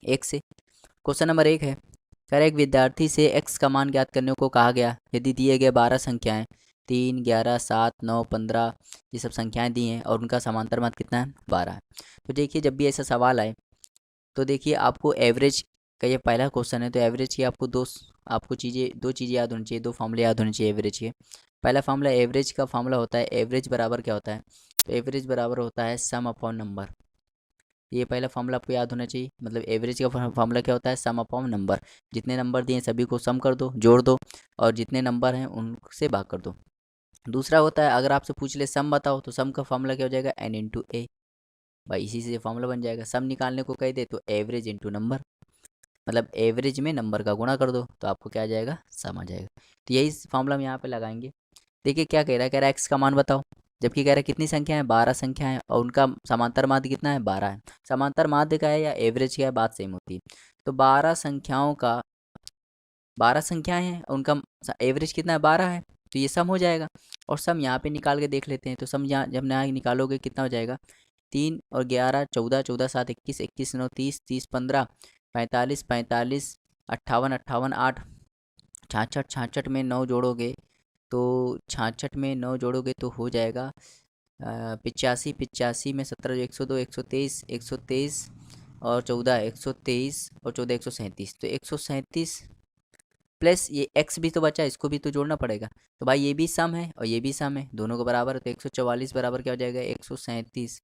एक से। Question number 1 है, कह रहा है एक विद्यार्थी से x का मान ज्ञात करने को कहा गया यदि दिए गए 12 संख्याएं 3, 11, 7, 9, 15 ये सब संख्याएं दी हैं और उनका समांतर मान कितना है 12 है। तो देखिए जब भी ऐसा सवाल आए तो देखिए आपको एवरेज का ये पहला क्वेश्चन है, तो एवरेज की आपको दो चीज़ें याद होनी चाहिए, दो फॉर्मूले याद होने चाहिए एवरेज के। पहला फॉर्मूला एवरेज का फॉर्मूला होता है, एवरेज बराबर क्या होता है, तो एवरेज बराबर होता है सम अपॉन नंबर। ये पहला फॉर्मूला आपको याद होना चाहिए, मतलब एवरेज का फॉर्मूला क्या होता है, सम अपॉन नंबर। जितने नंबर दिए सभी को सम कर दो, जोड़ दो, और जितने नंबर हैं उनसे भाग कर दो। दूसरा होता है अगर आपसे पूछ ले सम बताओ, तो सम का फॉर्मूला क्या हो जाएगा, एन इंटू ए। भाई इसी से फॉर्मूला बन जाएगा। सम निकालने को कह दे तो एवरेज इंटू नंबर, मतलब एवरेज में नंबर का गुणा कर दो तो आपको क्या आ जाएगा, सम आ जाएगा। तो यही फॉर्मूला हम यहाँ पे लगाएंगे। देखिए क्या कह रहा है एक्स का मान बताओ, जबकि कह रहा है कितनी संख्या है, 12 संख्या है, और उनका समांतर माध्य कितना है, 12 है। समांतर माध्य का है या एवरेज का है, बात सेम होती है। तो 12 संख्याएं हैं और उनका एवरेज कितना है, 12 है, तो ये सम हो जाएगा। और सम यहाँ पे निकाल के देख लेते हैं, तो सम यहाँ जब यहाँ निकालोगे कितना हो जाएगा, 3 और 11, 14, 14 7 21, 21 9 30, 30 15, 45, 45, 58, 58 8, 66, 66 में 9 जोड़ोगे तो 66 में 9 जोड़ोगे तो हो जाएगा 85, 85 में 17, 102, 123, 123 और 14, 123 और 14, 137, तो 137 प्लस ये x भी तो बचा, इसको भी तो जोड़ना पड़ेगा। तो भाई ये भी सम है और ये भी सम है, दोनों को बराबर है, तो 144 बराबर क्या हो जाएगा, 137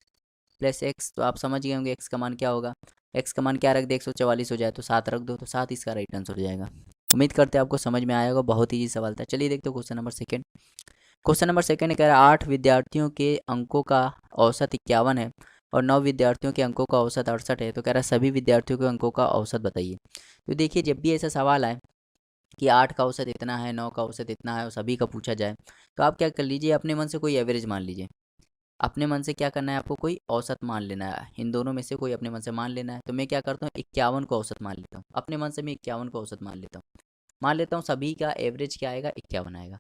प्लस एक्स। तो आप समझ गए होंगे एक्स का मान क्या होगा, एक्स का मान क्या रख दे, 144 हो जाए तो 7 रख दो, तो 7 इसका राइट आंसर हो जाएगा। उम्मीद करते हैं आपको समझ में आया होगा, बहुत ही इजी सवाल था। चलिए देखते हो question number second. Question number second कह रहा है 8 विद्यार्थियों के अंकों का औसत 51 है और 9 विद्यार्थियों के अंकों का औसत 68 है, तो कह रहा है सभी विद्यार्थियों के अंकों का औसत बताइए। तो देखिए जब भी ऐसा सवाल आए कि 8 का औसत इतना है, 9 का औसत इतना है और सभी का पूछा जाए, तो आप क्या कर लीजिए, अपने मन से कोई एवरेज मान लीजिए। अपने मन से क्या करना है, आपको कोई औसत मान लेना है, इन दोनों में से कोई अपने मन से मान लेना है। तो मैं क्या करता हूँ, 51 को औसत मान लेता हूँ, अपने मन से मैं 51 को औसत मान लेता हूँ, सभी का एवरेज क्या आएगा, 51 आएगा।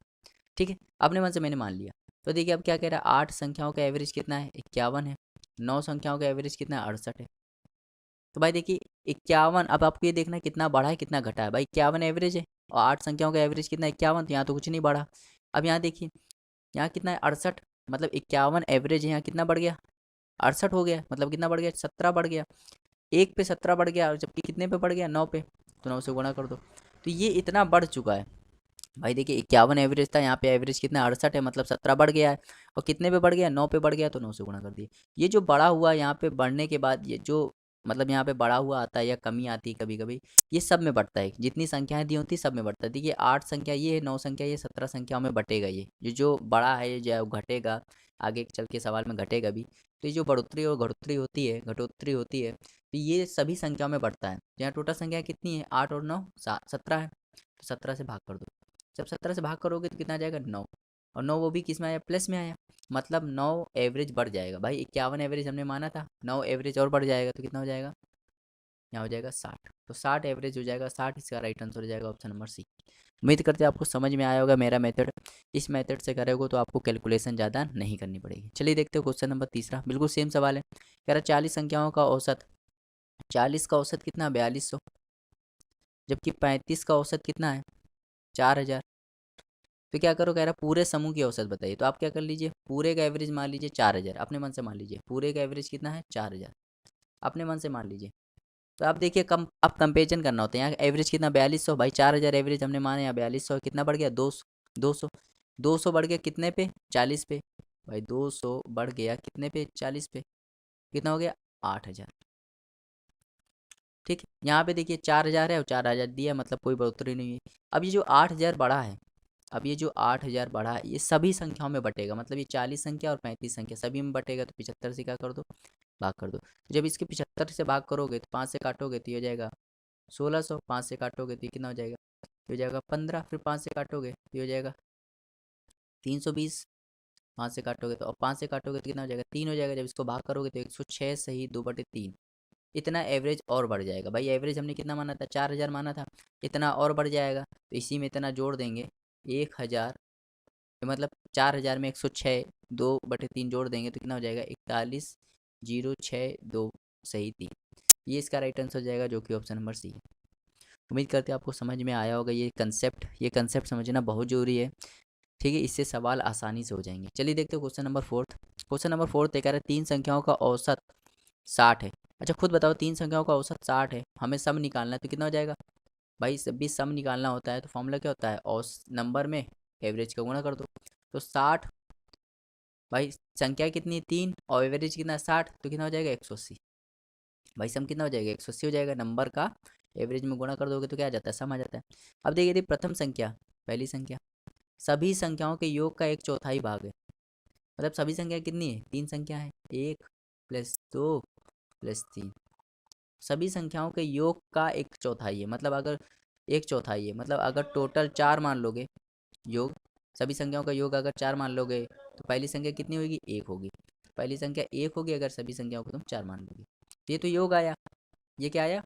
ठीक है, अपने मन से मैंने मान लिया। तो देखिए अब क्या कह रहा है, 8 संख्याओं का एवरेज कितना है, 51 है, 9 संख्याओं का एवरेज कितना है, 68 है। तो भाई देखिए 51, अब आपको ये देखना है कितना बढ़ा है कितना घटा है। भाई 51 एवरेज है और 8 संख्याओं का एवरेज कितना है, 51, तो यहाँ तो कुछ नहीं बढ़ा। अब यहाँ देखिए यहाँ कितना है, 68, मतलब 51 एवरेज है, यहाँ कितना बढ़ गया, 68 हो गया, मतलब कितना बढ़ गया, 17 बढ़ गया। एक पे 17 बढ़ गया, और जबकि कितने पे बढ़ गया, 9 पे, तो 9 से गुणा कर दो। तो ये इतना बढ़ चुका है। भाई देखिए 51 एवरेज था, यहाँ पे एवरेज कितना 68 है, मतलब 17 बढ़ गया है। और कितने पे बढ़ गया, 9 पे बढ़ गया, तो 9 से गुणा कर दिए। ये जो बढ़ा हुआ यहाँ पे बढ़ने के बाद ये जो मतलब यहाँ पे बढ़ा हुआ आता है या कमी आती है कभी कभी, ये सब में बढ़ता है, जितनी संख्याएं दी होती सब में बढ़ता है। देखिए 8 संख्या ये है, 9 संख्या ये, 17 संख्याओं में बटेगा। ये जो बड़ा है ये जो घटेगा, आगे चल के सवाल में घटेगा भी। तो ये जो बढ़ोतरी और घटोतरी होती है, तो ये सभी संख्याओं में बढ़ता है। तो यहाँ टोटल संख्या कितनी है, 8 और 9 17 है, तो 17 से भाग कर दो। जब 17 से भाग करोगे तो कितना आ जाएगा, 9। और 9 वो भी किस में आया, प्लस में आया, मतलब 9 एवरेज बढ़ जाएगा। भाई 51 एवरेज हमने माना था, 9 एवरेज और बढ़ जाएगा तो कितना हो जाएगा, यहाँ हो जाएगा 60। तो 60 एवरेज हो जाएगा, 60 इसका राइट आंसर हो जाएगा, ऑप्शन नंबर सी। उम्मीद करते हैं आपको समझ में आया होगा मेरा मेथड। इस मेथड से करोगे तो आपको कैलकुलेशन ज़्यादा नहीं करनी पड़ेगी। चलिए देखते हो क्वेश्चन नंबर तीसरा, बिल्कुल सेम सवाल है। कह रहा 40 संख्याओं का औसत, 40 का औसत कितना, 4200, जबकि 35 का औसत कितना है, 4000। तो क्या करो, कह रहा पूरे समूह की औसत बताइए। तो आप क्या कर लीजिए, पूरे का एवरेज मान लीजिए 4000, अपने मन से मान लीजिए पूरे का एवरेज कितना है, 4000, अपने मन से मान लीजिए। तो आप देखिए कम, अब कंपेरिजन करना होता है। यहाँ एवरेज कितना, 4200, भाई 4000 एवरेज हमने माने, यहाँ 4200 कितना बढ़ गया, 200, 200, 200 बढ़ गया कितने पे, 40 पे। भाई 200 बढ़ गया कितने पे, 40 पे, कितना हो गया, 8000। ठीक है, यहाँ पे देखिए 4000 है और 4000 दिया, मतलब कोई बढ़ोतरी नहीं है। अब ये जो 8000 बढ़ा है, अब ये जो 8000 बढ़ा है ये सभी संख्याओं में बटेगा, मतलब ये 40 संख्या और 35 संख्या सभी में बटेगा। तो 75 से क्या कर दो, भाग कर दो। तो जब इसके 75 से भाग करोगे तो 5 से काटोगे तो ये हो जाएगा 1600, 5 से काटोगे तो ये कितना हो जाएगा, ये हो जाएगा 15, फिर 5 से काटोगे तो ये हो जाएगा 320, 5 से काटोगे तो, और 5 से काटोगे तो कितना हो जाएगा, 3 हो जाएगा। जब इसको भाग करोगे तो 106 सही 2/3, इतना एवरेज और बढ़ जाएगा। भाई एवरेज हमने कितना माना था, 4000 माना था, इतना और बढ़ जाएगा। तो इसी में इतना जोड़ देंगे, 1000, मतलब 4000 में 106 2/3 जोड़ देंगे तो कितना हो जाएगा, 41 0 6 2 सही 3। ये इसका राइट आंसर हो जाएगा, जो कि ऑप्शन नंबर सी है। उम्मीद करते हैं आपको समझ में आया होगा ये कंसेप्ट समझना बहुत ज़रूरी है। ठीक है, इससे सवाल आसानी से हो जाएंगे। चलिए देखते हो question number fourth. Question number fourth ये कह रहा है 3 संख्याओं का औसत 60 है। अच्छा खुद बताओ, 3 संख्याओं का औसत 60 है, हमें सम निकालना है तो कितना हो जाएगा? भाई जब भी सम निकालना होता है तो फॉर्मूला क्या होता है, औस नंबर में एवरेज का गुणा कर दो। तो 60, भाई संख्या कितनी है 3 और एवरेज कितना है 60, तो कितना हो जाएगा 180। भाई सम कितना हो जाएगा 180 हो जाएगा, नंबर का एवरेज में गुणा कर दोगे तो क्या आ जाता है, सम आ जाता है। अब देखिए यदि प्रथम संख्या, पहली संख्या सभी संख्याओं के योग का 1/4 भाग है। मतलब सभी संख्या कितनी है, 3 संख्या है, 1 + 2 + 3, सभी संख्याओं के योग का 1/4 है। मतलब अगर 1/4 है, मतलब अगर टोटल 4 मान लोगे, योग सभी संख्याओं का योग अगर 4 मान लोगे तो पहली संख्या कितनी होगी, 1 होगी। पहली संख्या 1 होगी अगर सभी संख्याओं को तुम 4 मान लोगे। ये तो योग आया, ये क्या आया,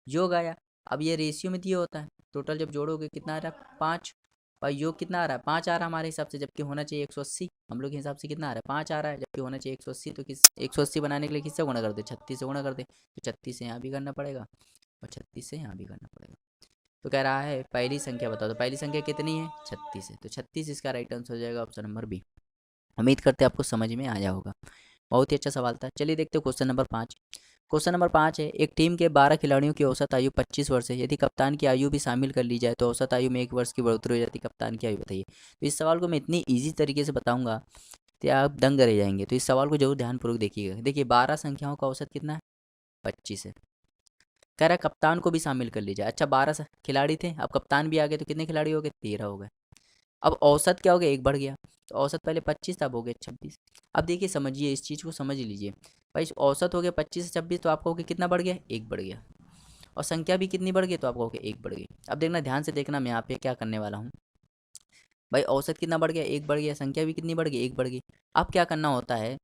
योग आया। अब ये रेशियो में दिया होता है, टोटल जब जोड़ोगे कितना आ रहा है 5, और योग कितना आ रहा है 5 आ रहा है हमारे हिसाब से, जबकि होना चाहिए 180। हम लोग के हिसाब से कितना आ रहा है 5 आ रहा है, जबकि होना चाहिए 180। तो किस 180 बनाने के लिए किससे गुणा कर दे, 36 से गुणा कर दे। तो 36 से यहाँ भी करना पड़ेगा और 36 से यहाँ भी करना पड़ेगा। तो कह रहा है पहली संख्या बताओ, तो पहली संख्या कितनी है 36 है, तो 36 इसका राइट आंसर हो जाएगा, ऑप्शन नंबर बी। उम्मीद करते हैं आपको समझ में आया होगा। बहुत ही अच्छा सवाल था। चलिए देखते हो क्वेश्चन नंबर 5। क्वेश्चन नंबर 5 है, एक टीम के 12 खिलाड़ियों की औसत आयु 25 वर्ष है। यदि कप्तान की आयु भी शामिल कर ली जाए तो औसत आयु में 1 वर्ष की बढ़ोतरी हो जाती है। कप्तान की आयु बताइए। तो इस सवाल को मैं इतनी ईजी तरीके से बताऊंगा कि आप दंग रह जाएंगे। तो इस सवाल को जरूर ध्यानपूर्वक देखिएगा। देखिए 12 संख्याओं का औसत कितना है, 25 है। कह रहा है कप्तान को भी शामिल कर लीजिए। अच्छा 12 खिलाड़ी थे, अब कप्तान भी आ गए तो कितने खिलाड़ी हो गए, 13 हो गए। अब औसत क्या हो गया, एक बढ़ गया। तो औसत पहले 25 था, अब हो गया 26। अब देखिए समझिए, इस चीज़ को समझ लीजिए। भाई औसत हो गया 25 से 26, तो आप कहोगे कितना बढ़ गया, एक बढ़ गया। और संख्या भी कितनी बढ़ गई, तो आप कहोगे एक बढ़ गई। अब देखना ध्यान से देखना, मैं यहाँ पे क्या करने वाला हूँ। भाई औसत कितना बढ़ गया, एक बढ़ गया, संख्या भी कितनी बढ़ गई, एक बढ़ गई। अब क्या करना होता है,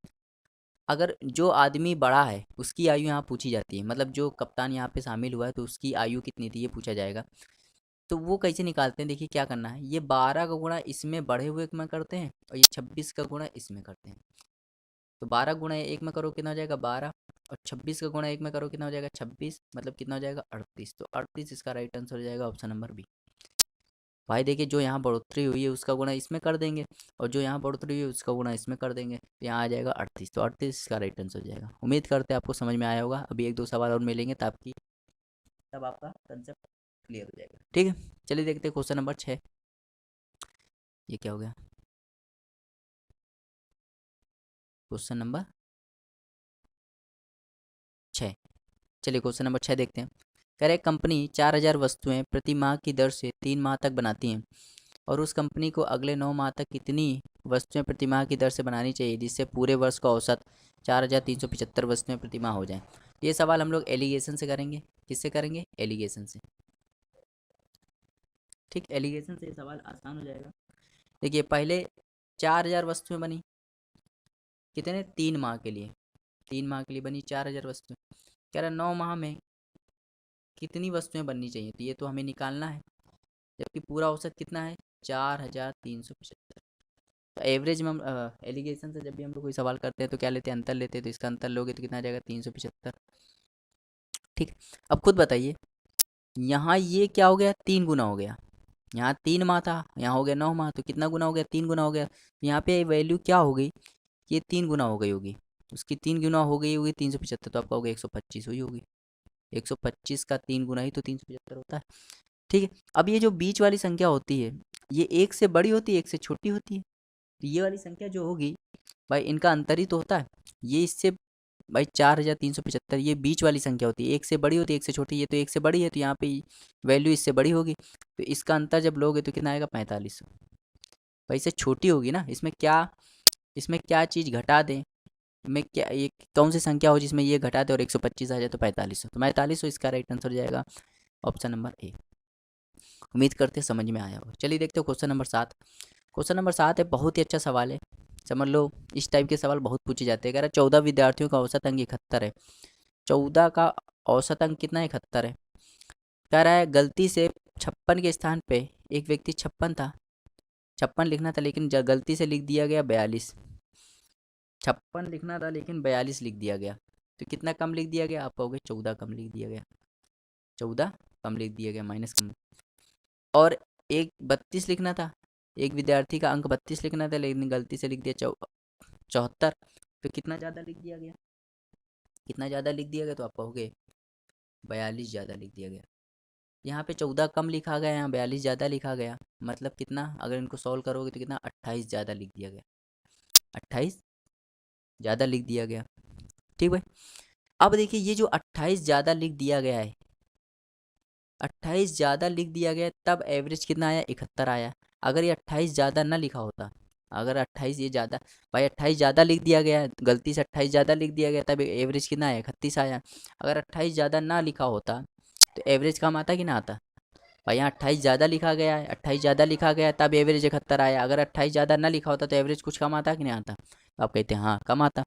अगर जो आदमी बड़ा है उसकी आयु यहाँ पूछी जाती है, मतलब जो कप्तान यहाँ पे शामिल हुआ है तो उसकी आयु कितनी थी ये पूछा जाएगा। तो वो कैसे निकालते हैं, देखिए क्या करना है, ये 12 का गुणा इसमें बढ़े हुए में करते हैं और ये 26 का गुणा इसमें करते हैं। तो 12 गुणा एक में करो कितना हो जाएगा 12, और 26 का गुणा एक में करो कितना हो जाएगा 26, मतलब कितना हो जाएगा 38। तो 38 इसका राइट आंसर हो जाएगा, ऑप्शन नंबर बी। भाई देखिए जो यहाँ बढ़ोतरी हुई है उसका गुणा इसमें कर देंगे, और जो यहाँ बढ़ोतरी हुई है उसका गुणा इसमें कर देंगे, तो यहाँ आ जाएगा 38। तो 38 इसका राइट आंसर हो जाएगा। उम्मीद करते हैं आपको समझ में आया होगा। अभी एक दो सवाल और मिलेंगे तब आपका कंसेप्ट क्लियर हो जाएगा। ठीक है, चलिए देखते हैं क्वेश्चन नंबर 6। ये क्या हो गया, क्वेश्चन नंबर 6। चलिए क्वेश्चन नंबर 6 देखते हैं। कह रहे कंपनी 4000 वस्तुएं प्रति माह की दर से 3 माह तक बनाती हैं, और उस कंपनी को अगले 9 माह तक कितनी वस्तुएं प्रति माह की दर से बनानी चाहिए जिससे पूरे वर्ष का औसत 4375 वस्तुएं प्रति माह हो जाए। ये सवाल हम लोग एलिगेशन से करेंगे। किससे करेंगे, एलिगेशन से। ठीक, एलिगेशन से ये सवाल आसान हो जाएगा। देखिए पहले 4000 वस्तुएं बनी, कितने 3 माह के लिए, 3 माह के लिए बनी 4000 वस्तुएं। कह रहा 9 माह में कितनी वस्तुएं बननी चाहिए, तो ये तो हमें निकालना है, जबकि पूरा औसत कितना है 4375। तो एवरेज में हम एलिगेशन से जब भी हम लोग कोई सवाल करते हैं तो क्या लेते हैं, अंतर लेते हैं। तो इसका अंतर लोगे तो कितना आ जाएगा 375। ठीक, अब खुद बताइए, यहाँ ये क्या हो गया, 3 गुना हो गया। यहाँ 3 माह था, यहाँ हो गया 9 माह, तो कितना गुना हो गया, 3 गुना हो गया। यहाँ पे वैल्यू क्या हो गई, ये 3 गुना हो गई होगी, उसकी 3 गुना हो गई होगी 375, तो आपका हो गया 125 हुई होगी। 125 का 3 गुना ही तो 375 होता है। ठीक है, अब ये जो बीच वाली संख्या होती है ये एक से बड़ी होती है, एक से छोटी होती है। तो ये वाली संख्या जो होगी, भाई इनका अंतर ही तो होता है। ये इससे, भाई 4375 ये बीच वाली संख्या होती है, एक से बड़ी होती है एक से छोटी, ये तो एक से बड़ी है तो यहाँ पे वैल्यू इससे बड़ी होगी। तो इसका अंतर जब लोगे तो कितना आएगा 4500। भाई इससे छोटी होगी ना, इसमें क्या चीज़ घटा दें, में क्या ये कौन सी संख्या हो जिसमें ये घटा दे और 125 आ जाए, तो 4500। तो 4500 इसका राइट आंसर हो जाएगा, ऑप्शन नंबर ए। उम्मीद करते हैं समझ में आया हो। चलिए देखते हो क्वेश्चन नंबर 7। क्वेश्चन नंबर 7 है, बहुत ही अच्छा सवाल है, समझ लो। इस टाइप के सवाल बहुत पूछे जाते हैं। कह रहा 14 विद्यार्थियों का औसत अंक 71 है। 14 का औसत अंक कितना है, 71 है। कह रहा है गलती से 56 के स्थान पे एक व्यक्ति 56 था, 56 लिखना था लेकिन गलती से लिख दिया गया 42। 56 लिखना था लेकिन 42 लिख दिया गया। तो कितना कम लिख दिया गया, आप कहोगे 14 कम लिख दिया गया, 14 कम लिख दिया गया, माइनस कम। और एक 32 लिखना था, एक विद्यार्थी का अंक 32 लिखना था, लेकिन गलती से लिख दिया 74, तो कितना ज़्यादा लिख दिया गया, कितना ज़्यादा लिख दिया गया, तो आप कहोगे 42 ज़्यादा लिख दिया गया। यहाँ पे 14 कम लिखा गया, यहाँ 42 ज़्यादा लिखा गया, मतलब कितना, अगर इनको सॉल्व करोगे तो कितना, 28 ज़्यादा लिख दिया गया, 28 ज़्यादा लिख दिया गया। ठीक भाई, अब देखिए ये जो 28 ज़्यादा लिख दिया गया है, 28 ज़्यादा लिख दिया गया, तब एवरेज कितना आया, 71 आया। अगर ये 28 ज़्यादा ना लिखा होता, अगर 28 ये ज़्यादा, भाई 28 ज़्यादा लिख दिया गया, गलती से 28 ज़्यादा लिख दिया गया, तब एवरेज कितना आया, 31 आया। अगर 28 ज़्यादा ना लिखा होता तो एवरेज कम आता कि ना आता, भाई यहाँ 28 ज़्यादा लिखा गया है, 28 ज़्यादा लिखा गया तब एवरेज 71 आया। अगर 28 ज़्यादा ना लिखा होता तो एवरेज कुछ कम आता कि नहीं आता, तो आप कहते हैं हाँ कम आता।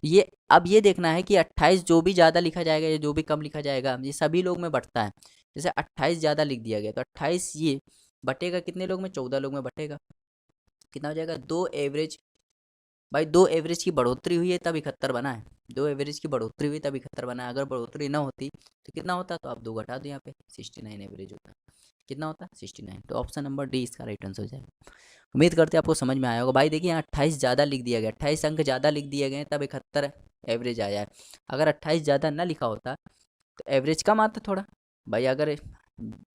ये अब ये देखना है कि 28 जो भी ज़्यादा लिखा जाएगा या जो भी कम लिखा जाएगा, ये सभी लोग में बंटता है। जैसे 28 ज़्यादा लिख दिया गया तो 28 ये बटेगा कितने लोग में, 14 लोग में बटेगा, कितना हो जाएगा, दो एवरेज। भाई दो एवरेज की बढ़ोतरी हुई है तब 71 बना है, दो एवरेज की बढ़ोतरी हुई तब 71 बना है। अगर बढ़ोतरी ना होती तो कितना होता, तो आप दो घटा दो, यहाँ पे 69 एवरेज होता, कितना होता, 69। तो ऑप्शन नंबर डी इसका राइट आंसर हो जाएगा। उम्मीद करते हैं आपको समझ में आया होगा। भाई देखिए यहाँ 28 ज़्यादा लिख दिया गया, 28 अंक ज़्यादा लिख दिए गए तब 71 एवरेज आया है। अगर 28 ज़्यादा ना लिखा होता तो एवरेज कम आता थोड़ा। भाई अगर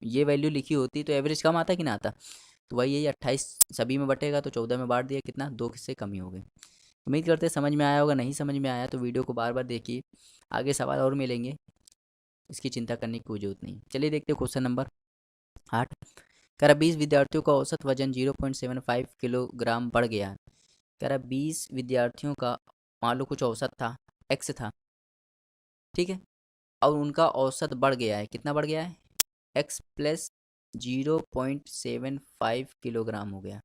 ये वैल्यू लिखी होती तो एवरेज कम आता कि ना आता, तो वही यही 28 सभी में बटेगा तो 14 में बांट दिया, कितना, दो किससे कमी हो गई। उम्मीद करते हैं समझ में आया होगा, नहीं समझ में आया तो वीडियो को बार बार देखिए, आगे सवाल और मिलेंगे, इसकी चिंता करने की कोई जरूरत नहीं। चलिए देखते हैं क्वेश्चन नंबर 8। कह रहा 20 विद्यार्थियों का औसत वजन 0.75 किलोग्राम बढ़ गया है। कह रहा 20 विद्यार्थियों का, मान लो कुछ औसत था, एक्स था, ठीक है, और उनका औसत बढ़ गया है, कितना बढ़ गया है, एक्स प्लस 0.75 किलोग्राम हो गया।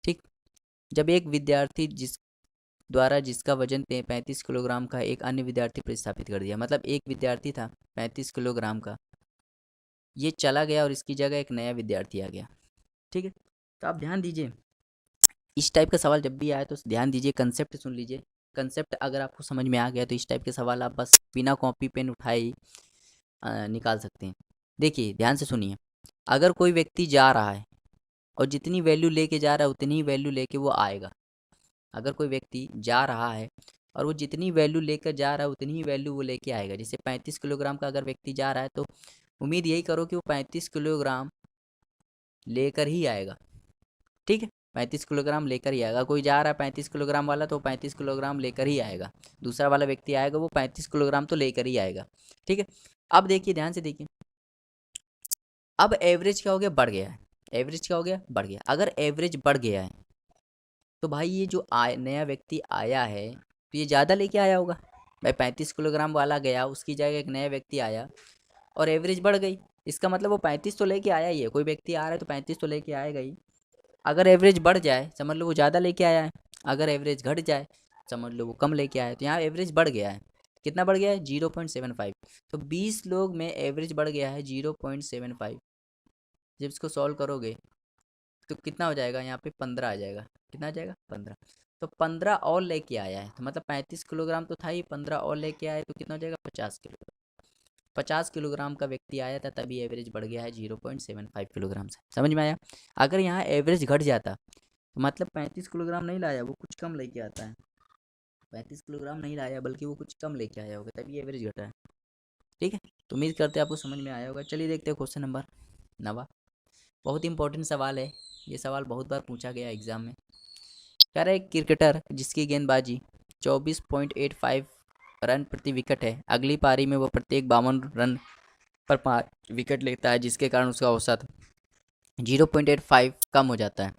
ठीक, जब एक विद्यार्थी जिसका वजन 35 किलोग्राम का एक अन्य विद्यार्थी प्रतिस्थापित कर दिया, मतलब एक विद्यार्थी था 35 किलोग्राम का, ये चला गया और इसकी जगह एक नया विद्यार्थी आ गया। ठीक है, तो आप ध्यान दीजिए, इस टाइप का सवाल जब भी आए तो ध्यान दीजिए, कंसेप्ट सुन लीजिए। कंसेप्ट अगर आपको समझ में आ गया तो इस टाइप के सवाल आप बस बिना कॉपी पेन उठाए ही निकाल सकते हैं। देखिए ध्यान से सुनिए, अगर कोई व्यक्ति जा रहा है और जितनी वैल्यू लेके जा रहा है उतनी ही वैल्यू लेके वो आएगा, अगर कोई व्यक्ति जा रहा है और वो जितनी वैल्यू लेकर जा रहा है उतनी ही वैल्यू वो लेके आएगा, जैसे 35 किलोग्राम का अगर व्यक्ति जा रहा है तो उम्मीद यही करो कि वो 35 किलोग्राम लेकर ही आएगा। ठीक है, 35 किलोग्राम लेकर ही आएगा। कोई जा रहा है 35 किलोग्राम वाला तो 35 किलोग्राम लेकर ही आएगा, दूसरा वाला व्यक्ति आएगा वो 35 किलोग्राम तो लेकर ही आएगा। ठीक है, अब देखिए ध्यान से देखिए, अब एवरेज क्या हो गया, बढ़ गया है, एवरेज क्या हो गया, बढ़ गया। अगर एवरेज बढ़ गया है तो भाई ये जो नया व्यक्ति आया है तो ये ज़्यादा लेके आया होगा। भाई 35 किलोग्राम वाला गया, उसकी जगह एक नया व्यक्ति आया और एवरेज बढ़ गई, इसका मतलब वो 35 तो लेके आया ही है। कोई व्यक्ति आ रहा है तो 35 तो लेके आएगा ही। अगर एवरेज बढ़ जाए समझ लो वो ज़्यादा लेके आया है, अगर एवरेज घट जाए समझ लो वो कम लेके आया है। तो यहाँ एवरेज बढ़ गया है, कितना बढ़ गया है, 0.75। तो 20 लोग में एवरेज बढ़ गया है 0.75। जब इसको सॉल्व करोगे तो कितना हो जाएगा, यहाँ पे 15 आ जाएगा, कितना आ जाएगा, 15। तो 15 और लेके आया है, तो मतलब 35 किलोग्राम तो था ही, 15 और लेके आया तो कितना हो जाएगा, 50 किलोग्राम। 50 किलोग्राम का व्यक्ति आया था तभी एवरेज बढ़ गया है 0.75 किलोग्राम से। समझ में आया। अगर यहाँ एवरेज घट जाता तो मतलब 35 किलोग्राम नहीं लाया, वो कुछ कम लेके आता है, 35 किलोग्राम नहीं लाया बल्कि वो कुछ कम लेके आया होगा तभी एवरेज घटा है। ठीक है, तो उम्मीद करते हैं आपको समझ में आया होगा। चलिए देखते हैं क्वेश्चन नंबर 9। बहुत इंपॉर्टेंट सवाल है, ये सवाल बहुत बार पूछा गया एग्जाम में। कह रहा है एक क्रिकेटर जिसकी गेंदबाजी 24.85 रन प्रति विकेट है, अगली पारी में वो प्रत्येक 52 रन पर 5 विकेट लेता है, जिसके कारण उसका औसत 0.85 कम हो जाता है।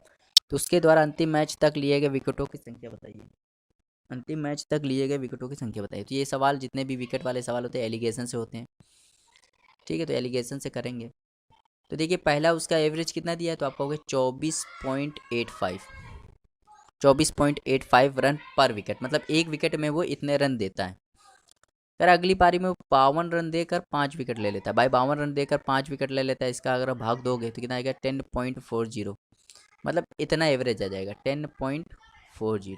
तो उसके द्वारा अंतिम मैच तक लिए गए विकेटों की संख्या बताइए, अंतिम मैच तक लिए गए विकेटों की संख्या बताइए। तो ये सवाल जितने भी विकेट वाले सवाल होते हैं एलिगेशन से होते हैं। ठीक है, तो एलिगेशन से करेंगे। तो देखिए पहला उसका एवरेज कितना दिया है, तो आप कहोगे 24.85, 24.85 रन पर विकेट, मतलब एक विकेट में वो इतने रन देता है। यार अगली पारी में वो 52 रन देकर 5 विकेट ले लेता है। भाई 52 रन देकर 5 विकेट ले लेता है, इसका अगर भाग दोगे तो कितना आएगा, 10.40, मतलब इतना एवरेज आ जाएगा 10.40।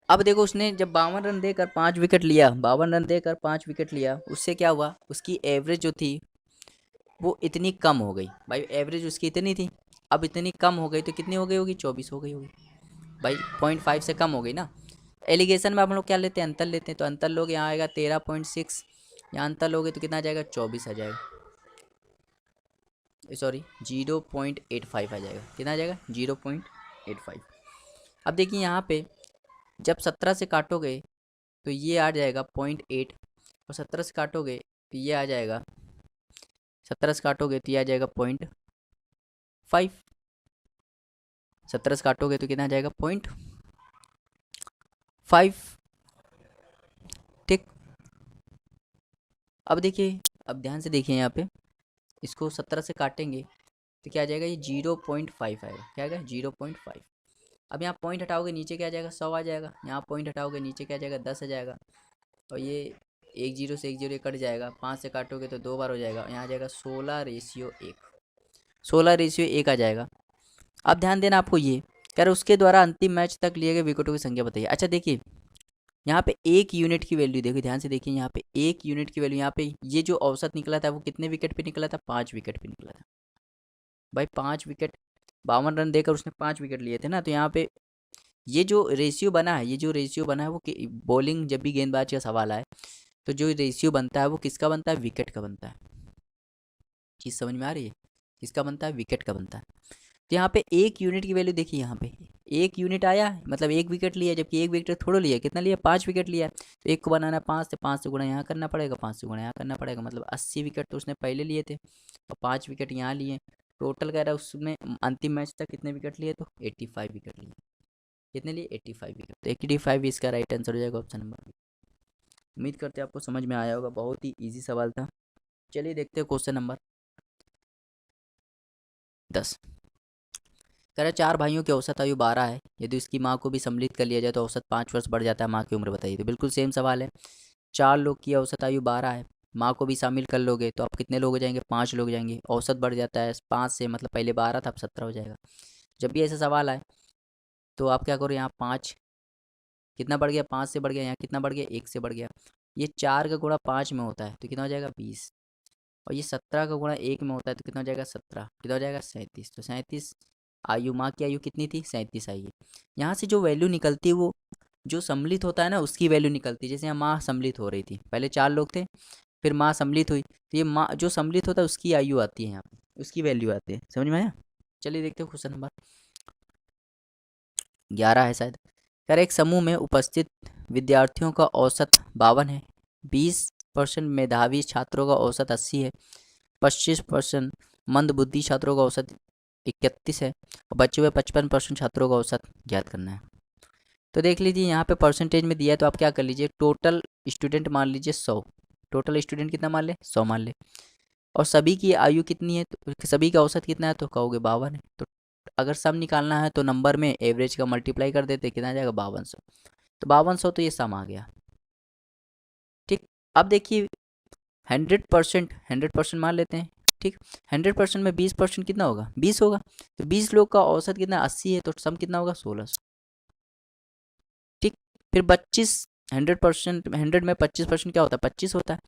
अब देखो उसने जब 52 रन देकर 5 विकेट लिया, 52 रन देकर 5 विकेट लिया, उससे क्या हुआ, उसकी एवरेज जो थी वो इतनी कम हो गई भाई। एवरेज उसकी इतनी थी, अब इतनी कम हो गई तो कितनी हो गई होगी, 24 हो गई होगी भाई। 0.5 से कम हो गई ना। एलिगेशन में आप लोग क्या लेते हैं, अंतर लेते हैं, तो अंतर लोग यहाँ आएगा 13.6, यहाँ अंतर लोगे तो कितना आ जाएगा, 24 आ जाएगा, सॉरी 0.85 आ जाएगा। कितना आ जाएगा, 0.85। अब देखिए यहाँ पे जब 17 से काटोगे तो ये आ जाएगा 0.8, और 17 से काटोगे तो ये आ जाएगा, 17 से काटोगे तो ये आ जाएगा 0.5, 17 से काटोगे तो कितना आ जाएगा, 0.5। ठीक। अब देखिए, अब ध्यान से देखिए यहाँ पे, इसको 17 से काटेंगे तो क्या आ जाएगा, ये 0.5 आएगा। क्या आएगा, 0.5। अब यहाँ पॉइंट हटाओगे नीचे क्या आ जाएगा, 100 आ जाएगा। यहाँ पॉइंट हटाओगे नीचे क्या आ जाएगा, 10 आ जाएगा। और ये एक जीरो से एक जीरो कट जाएगा, 5 से काटोगे तो 2 बार हो जाएगा, यहाँ आ जाएगा 16:1, 16:1 आ जाएगा। अब ध्यान देना आपको, ये कह रहे उसके द्वारा अंतिम मैच तक लिए गए विकेटों की संख्या बताइए। अच्छा देखिए यहाँ पे 1 यूनिट की वैल्यू देखिए, ध्यान से देखिए, यहाँ पे 1 यूनिट की वैल्यू, यहाँ पे ये जो औसत निकला था वो कितने विकेट पे निकला था, 5 विकेट पे निकला था भाई। 5 विकेट, 52 रन देकर उसने 5 विकेट लिए थे ना। तो यहाँ पे ये जो रेशियो बना है, ये जो रेशियो बना है वो बॉलिंग जब भी गेंदबाज का सवाल आए तो जो रेशियो बनता है वो किसका बनता है, विकेट का बनता है। चीज़ समझ में आ रही है, किसका बनता है, विकेट का बनता है। तो यहाँ पे 1 यूनिट की वैल्यू देखिए, यहाँ पे 1 यूनिट आया मतलब 1 विकेट लिया, जबकि 1 विकेट थोड़ा लिया, कितना लिया, 5 विकेट लिया। तो एक को बनाना है 5 से, 5 से गुणा यहाँ करना पड़ेगा, 5 से गुणा यहाँ करना पड़ेगा, मतलब 80 विकेट तो उसने पहले लिए थे और 5 विकेट यहाँ लिए। टोटल कह रहा है उसने अंतिम मैच तक कितने विकेट लिए, तो 85 विकेट लिए। कितने लिए, 85 विकेट। तो 85 इसका राइट आंसर हो जाएगा, ऑप्शन नंबर बी। उम्मीद करते हैं आपको समझ में आया होगा, बहुत ही ईजी सवाल था। चलिए देखते हैं क्वेश्चन नंबर 10। कह रहा है 4 भाइयों की औसत आयु 12 है, यदि उसकी माँ को भी सम्मिलित कर लिया जाए तो औसत 5 वर्ष बढ़ जाता है, माँ की उम्र बताइए। तो बिल्कुल सेम सवाल है। 4 लोग की औसत आयु 12 है, माँ को भी शामिल कर लोगे तो आप कितने लोग हो जाएंगे, 5 लोग हो जाएंगे। औसत बढ़ जाता है 5 से, मतलब पहले 12 था अब 17 हो जाएगा। जब भी ऐसा सवाल आए तो आप क्या करो, यहाँ 5 कितना बढ़ गया, 5 से बढ़ गया, यहाँ कितना बढ़ गया, 1 से बढ़ गया। ये 4 का गुणा 5 में होता है तो कितना हो जाएगा, 20। और ये 17 का गुणा 1 में होता है तो कितना हो जाएगा, 17, कितना हो जाएगा, 37। तो 37 आयु, माँ की आयु कितनी थी, 37 आयु। यहाँ से जो वैल्यू निकलती है वो जो सम्मिलित होता है ना उसकी वैल्यू निकलती है। जैसे यहाँ माँ सम्मिलित हो रही थी, पहले 4 लोग थे, फिर माँ सम्मिलित हुई तो ये माँ जो सम्मिलित होता है उसकी आयु आती है यहाँ पे, उसकी वैल्यू आती है। समझ में आया। चलिए देखते हो क्वेश्चन नंबर 11 है शायद। कर एक समूह में उपस्थित विद्यार्थियों का औसत 52 है, 20% मेधावी छात्रों का औसत 80 है, 25% मंदबुद्धि छात्रों का औसत 31 है, और बचे हुए 55% छात्रों का औसत ज्ञात करना है। तो देख लीजिए यहाँ पे परसेंटेज में दिया है तो आप क्या कर लीजिए, टोटल स्टूडेंट मान लीजिए 100। टोटल स्टूडेंट कितना मान ले, 100 मान ले। और सभी की आयु कितनी है, तो सभी का औसत कितना है, तो कहोगे 52 है। तो अगर सम निकालना है तो नंबर में एवरेज का मल्टीप्लाई कर देते, कितना आ जाएगा, 5200। तो 5200 तो ये सम आ गया। ठीक। अब देखिए 100%, 100% मान लेते हैं। ठीक। 100% में 20% कितना होगा, 20 होगा। तो 20 लोग का औसत कितना, 80 है, तो सम कितना होगा, 1600। ठीक। फिर 25, 100%, 100 में 25% क्या होता है, 25 होता है।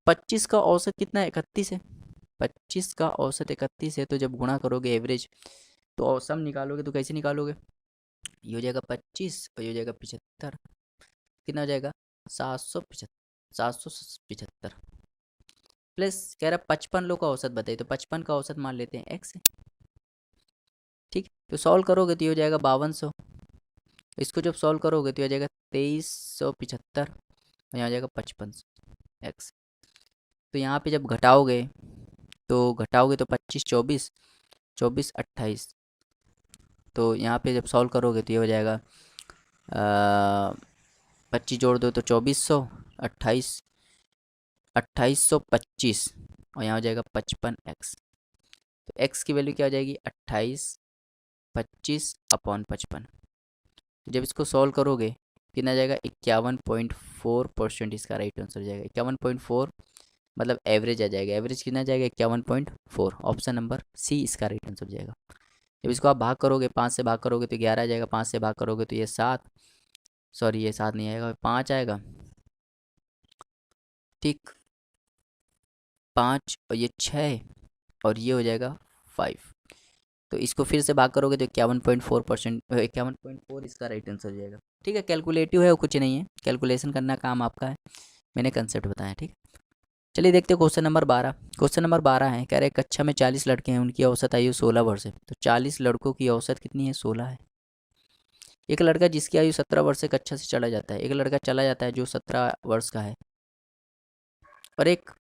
25 का औसत कितना है, 31 है। 25 का औसत 31 है, तो जब गुणा करोगे एवरेज तो औसम निकालोगे तो कैसे निकालोगे, ये हो जाएगा 25 और ये हो जाएगा 75। कितना हो जाएगा, 775, 775 प्लस कह रहा 55 लोग का औसत बताइए, तो 55 का औसत मान लेते हैं एक्स है। ठीक। तो सॉल्व करोगे तो ये हो जाएगा 5200। इसको जब सॉल्व करोगे तो ये हो जाएगा 2375 और यहाँ आ जाएगा 55 एक्स। तो यहाँ पे जब घटाओगे तो 25 24, 24 28, तो यहाँ पे जब सॉल्व करोगे तो ये हो जाएगा 25 जोड़ दो तो 2400, 28, 2825 और यहाँ हो जाएगा 55x। तो x की वैल्यू क्या हो जाएगी, 28, 25/55। जब इसको सॉल्व करोगे कितना आ जाएगा, 51.4% इसका राइट आंसर हो जाएगा। 51.4 मतलब एवरेज आ जाएगा। एवरेज कितना आ जाएगा, 51.4। ऑप्शन नंबर सी इसका राइट आंसर हो जाएगा। जब इसको आप भाग करोगे, 5 से भाग करोगे तो 11 आ जाएगा, 5 से भाग करोगे तो ये 7, सॉरी ये 7 नहीं आएगा, 5 आएगा। ठीक, 5 और ये 6 और ये हो जाएगा 5। तो इसको फिर से भाग करोगे तो 51.4%, 51.4 इसका राइट आंसर हो जाएगा। ठीक है, कैलकुलेटिव है, वो कुछ नहीं है, कैलकुलेशन करना काम आपका है, मैंने कंसेप्ट बताया। ठीक है, चलिए देखते हैं क्वेश्चन नंबर 12। क्वेश्चन नंबर 12 है, कह रहे कक्षा में 40 लड़के हैं, उनकी औसत आयु 16 वर्ष है। तो 40 लड़कों की औसत कितनी है? 16 है। एक लड़का जिसकी आयु 17 वर्ष से कक्षा से चला जाता है, एक लड़का चला जाता है जो 17 वर्ष का है, और एक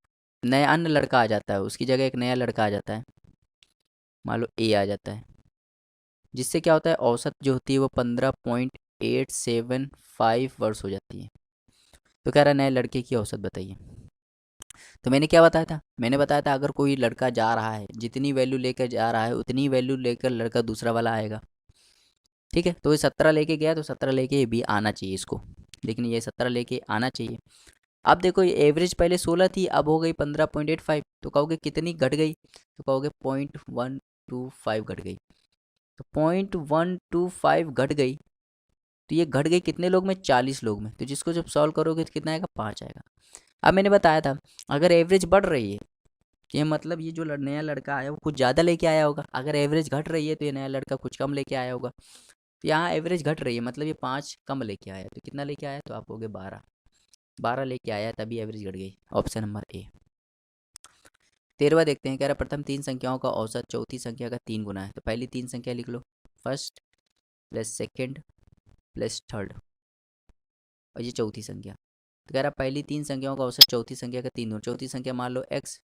नया अन्य लड़का आ जाता है, उसकी जगह एक नया लड़का आ जाता है, मान लो ए आ जाता है, जिससे क्या होता है, औसत जो होती है वो 15.875 वर्ष हो जाती है। तो कह रहा है नए लड़के की औसत बताइए। तो मैंने क्या बताया था? मैंने बताया था अगर कोई लड़का जा रहा है, जितनी वैल्यू लेकर जा रहा है उतनी वैल्यू लेकर लड़का दूसरा वाला आएगा। ठीक है, तो ये 17 लेके गया तो 17 लेके ये भी आना चाहिए इसको, लेकिन ये 17 लेके आना चाहिए। अब देखो ये एवरेज पहले 16 थी, अब हो गई 15.85, तो कहोगे कितनी घट गई? तो कहोगे 0.125 घट गई। तो 0.125 घट गई, तो ये घट गई कितने लोग में? 40 लोग में। तो जिसको जब सॉल्व करोगे तो कितना आएगा? 5 आएगा। अब मैंने बताया था अगर एवरेज बढ़ रही है, ये मतलब ये जो नया लड़का आया वो कुछ ज़्यादा लेके आया होगा, अगर एवरेज घट रही है तो ये नया लड़का कुछ कम लेके आया होगा। तो यहाँ एवरेज घट रही है, मतलब ये 5 कम लेके आया, तो कितना लेके आया? तो आप होगे 12, 12 लेके आया तभी एवरेज घट गई। Option number A. 13वां देखते हैं, कह रहा प्रथम 3 संख्याओं का औसत चौथी संख्या का 3 गुना है। तो पहली 3 संख्या लिख लो, first plus second plus third, और ये चौथी संख्या। तो कह रहा पहली 3 संख्याओं का औसत चौथी संख्या का 3 गुना। चौथी संख्या मान लो x,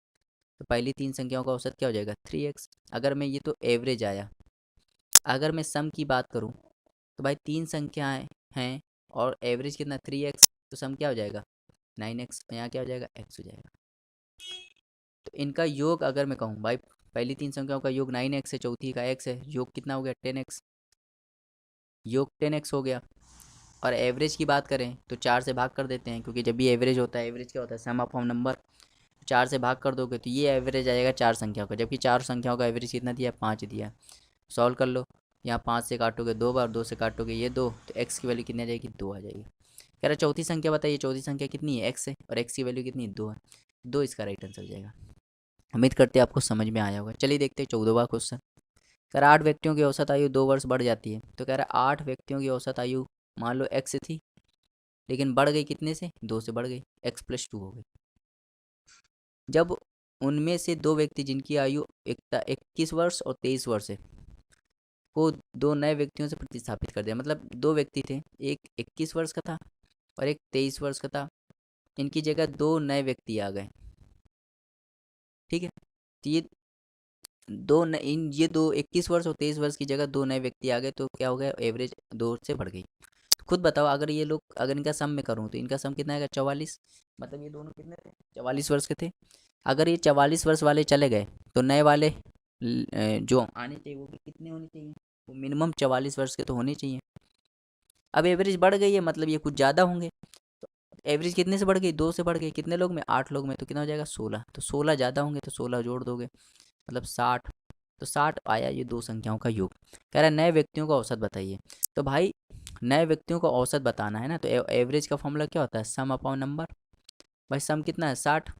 तो पहली 3 संख्याओं का औसत क्या हो जाएगा? 3x। अगर मैं ये तो एवरेज आया, अगर मैं सम की बात करूं तो भाई 3 संख्याएं हैं और एवरेज कितना? 3x, तो सम क्या हो जाएगा? 9x। यहाँ क्या हो जाएगा? x हो जाएगा। तो इनका योग अगर मैं कहूँ भाई, पहली 3 संख्याओं का योग 9x है, चौथी का x है, योग कितना हो गया? 10x। योग 10x हो गया। और एवरेज की बात करें तो 4 से भाग कर देते हैं, क्योंकि जब भी एवरेज होता है, एवरेज क्या होता है? सम ऑफ नंबर। 4 से भाग कर दोगे तो ये एवरेज आएगा 4 संख्याओं का, जबकि 4 संख्याओं का एवरेज कितना दिया? 5 दिया। सॉल्व कर लो, यहाँ 5 से काटोगे 2 बार, 2 से काटोगे ये 2, तो x की वैल्यू कितनी आ जाएगी? 2 आ जाएगी। कह रहा चौथी संख्या बताइए, चौथी संख्या कितनी है? x है, और x की वैल्यू कितनी है? 2 है। 2 इसका राइट आंसर हो जाएगा। उम्मीद करते हैं आपको समझ में आया होगा। चलिए देखते हैं 14वां क्वेश्चन। कह रहा 8 व्यक्तियों की औसत आयु 2 वर्ष बढ़ जाती है। तो कह रहा 8 व्यक्तियों की औसत आयु मान लो x थी, लेकिन बढ़ गई कितने से? 2 से बढ़ गई, x+2 हो गई। जब उनमें से 2 व्यक्ति जिनकी आयु 21 वर्ष और 23 वर्ष है को 2 नए व्यक्तियों से प्रतिस्थापित कर दिया, मतलब 2 व्यक्ति थे, एक 21 वर्ष का था और एक 23 वर्ष का था, इनकी जगह 2 नए व्यक्ति आ गए। ठीक है, तो ये ये दो 21 वर्ष और 23 वर्ष की जगह 2 नए व्यक्ति आ गए, तो क्या हो गया? एवरेज 2 से बढ़ गई। खुद बताओ, अगर ये लोग, अगर इनका सम में करूँ तो इनका सम कितना आएगा? 44। मतलब ये दोनों कितने थे? 44 वर्ष के थे। अगर ये 44 वर्ष वाले चले गए तो नए वाले जो आने चाहिए वो भी कितने होने चाहिए? वो मिनिमम 44 वर्ष के तो होने चाहिए। अब एवरेज बढ़ गई है, मतलब ये कुछ ज़्यादा होंगे। तो एवरेज कितने से बढ़ गई? 2 से बढ़ गई। कितने लोग में? 8 लोग में। तो कितना हो जाएगा? 16। तो 16 ज़्यादा होंगे तो 16 जोड़ दोगे, मतलब 60। तो 60 आया ये 2 संख्याओं का योग। कह रहा है नए व्यक्तियों का औसत बताइए। तो भाई नए व्यक्तियों को औसत बताना है ना, तो एवरेज का फॉर्मूला क्या होता है? सम अपॉन नंबर। भाई सम कितना है? 60,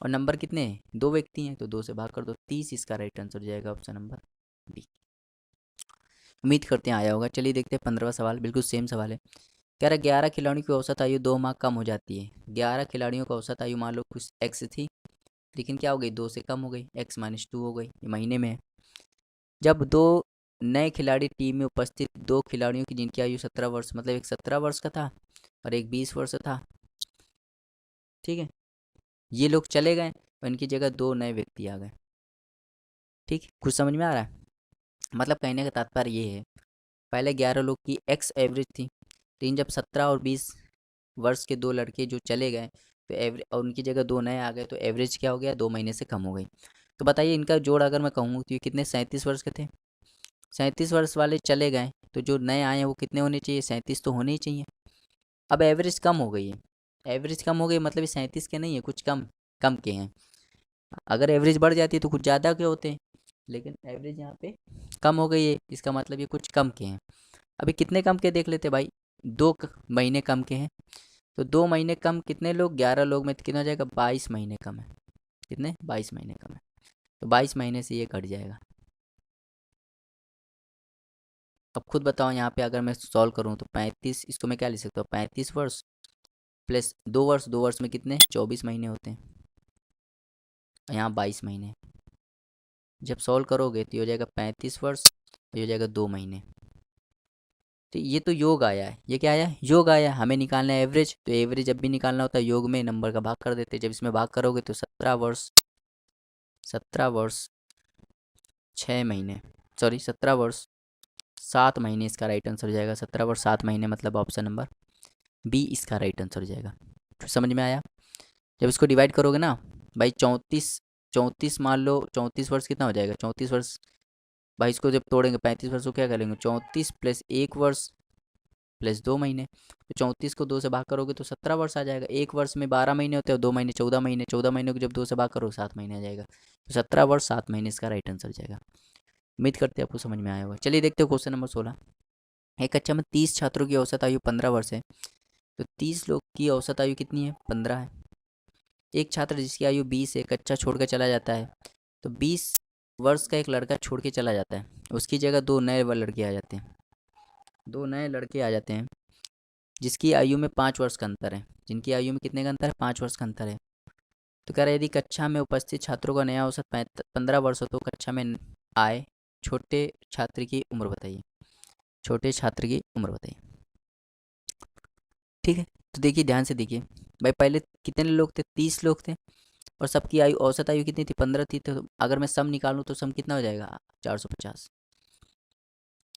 और नंबर कितने हैं? 2 व्यक्ति हैं, तो 2 से भाग कर दो, 30 इसका राइट आंसर हो जाएगा, ऑप्शन नंबर डी। उम्मीद करते हैं आया होगा। चलिए देखते हैं 15वां सवाल, बिल्कुल सेम सवाल है। कह रहा 11 खिलाड़ियों की औसत आयु 2 माह कम हो जाती है। 11 खिलाड़ियों की औसत आयु मान लो कुछ एक्स थी, लेकिन क्या हो गई? 2 से कम हो गई, x-2 हो गई। ये महीने में है। जब 2 नए खिलाड़ी टीम में उपस्थित 2 खिलाड़ियों की जिनकी आयु 17 वर्ष, मतलब एक 17 वर्ष का था और एक 20 वर्ष था, ठीक है, ये लोग चले गए और इनकी जगह 2 नए व्यक्ति आ गए। ठीक, कुछ समझ में आ रहा है? मतलब कहने का तात्पर्य ये है, पहले 11 लोग की एक्स एवरेज थी, लेकिन जब 17 और 20 वर्ष के 2 लड़के जो चले गए तो एवरेज, और उनकी जगह 2 नए आ गए, तो एवरेज क्या हो गया? 2 महीने से कम हो गई। तो बताइए इनका जोड़ अगर मैं कहूँ तो ये कितने? 37 वर्ष के थे। 37 वर्ष वाले चले गए, तो जो नए आए हैं वो कितने होने चाहिए? 37 तो होने ही चाहिए। अब एवरेज कम हो गई है, एवरेज कम हो गई मतलब ये 37 के नहीं है, कुछ कम कम के हैं। अगर एवरेज बढ़ जाती है तो कुछ ज़्यादा के होते हैं, लेकिन एवरेज यहाँ पे कम हो गई है, इसका मतलब ये कुछ कम के हैं। अभी कितने कम के देख लेते भाई, महीने कम के हैं। तो 2 महीने कम कितने लोग, 11 लोग में कितना हो जाएगा, 22 महीने कम है। कितने, 22 महीने कम है। तो 22 महीने से ये घट जाएगा। अब खुद बताओ यहाँ पे अगर मैं सॉल्व करूँ तो 35, इसको मैं क्या लिख सकता हूँ, 35 वर्ष प्लस 2 वर्ष, 2 वर्ष में कितने, 24 महीने होते हैं। और यहाँ 22 महीने। जब सॉल्व करोगे तो ये हो जाएगा 35 वर्ष, और ये हो जाएगा 2 महीने। तो ये तो योग आया है, ये क्या आया है, योग आया है। हमें निकालना है एवरेज, तो एवरेज जब भी निकालना होता है योग में नंबर का भाग कर देते हैं। जब इसमें भाग करोगे तो 17 वर्ष, 17 वर्ष 6 महीने, सॉरी 17 वर्ष 7 महीने इसका राइट आंसर हो जाएगा। 17 वर्ष 7 महीने मतलब ऑप्शन नंबर बी इसका राइट आंसर हो जाएगा। तो समझ में आया। जब इसको डिवाइड करोगे ना भाई, 34, 34 मान लो, 34 वर्ष कितना हो जाएगा, 34 वर्ष भाई, इसको जब तोड़ेंगे 35 वर्ष को क्या करेंगे, 34 प्लस 1 वर्ष प्लस 2 महीने। तो 34 को 2 से भाग करोगे तो 17 वर्ष आ जाएगा। एक वर्ष में 12 महीने होते हैं और 2 महीने 14 महीने, 14 महीने को जब 2 से भाग करो 7 महीने आ जाएगा। तो 17 वर्ष 7 महीने इसका राइट आंसर हो जाएगा। उम्मीद करते हैं आपको समझ में आया होगा। चलिए देखते हो क्वेश्चन नंबर 16। एक कक्षा में 30 छात्रों की औसत आयु 15 वर्ष है, तो 30 लोग की औसत आयु कितनी है, 15 है। एक छात्र जिसकी आयु 20 है कक्षा छोड़कर चला जाता है, तो 20 वर्ष का एक लड़का छोड़ के चला जाता है, उसकी जगह 2 नए लड़के आ जाते हैं। 2 नए लड़के आ जाते हैं जिसकी आयु में 5 वर्ष का अंतर है। जिनकी आयु में कितने का अंतर है, 5 वर्ष का अंतर है। तो कह रहे यदि कक्षा में उपस्थित छात्रों का नया औसत 15 वर्ष हो तो कक्षा में आए छोटे छात्र की उम्र बताइए। छोटे छात्र की उम्र बताइए। ठीक है, तो देखिए ध्यान से देखिए भाई, पहले कितने लोग थे, 30 लोग थे, और सबकी आयु, औसत आयु कितनी थी, 15 थी। तो अगर मैं सम निकालूं तो सम कितना हो जाएगा, 450।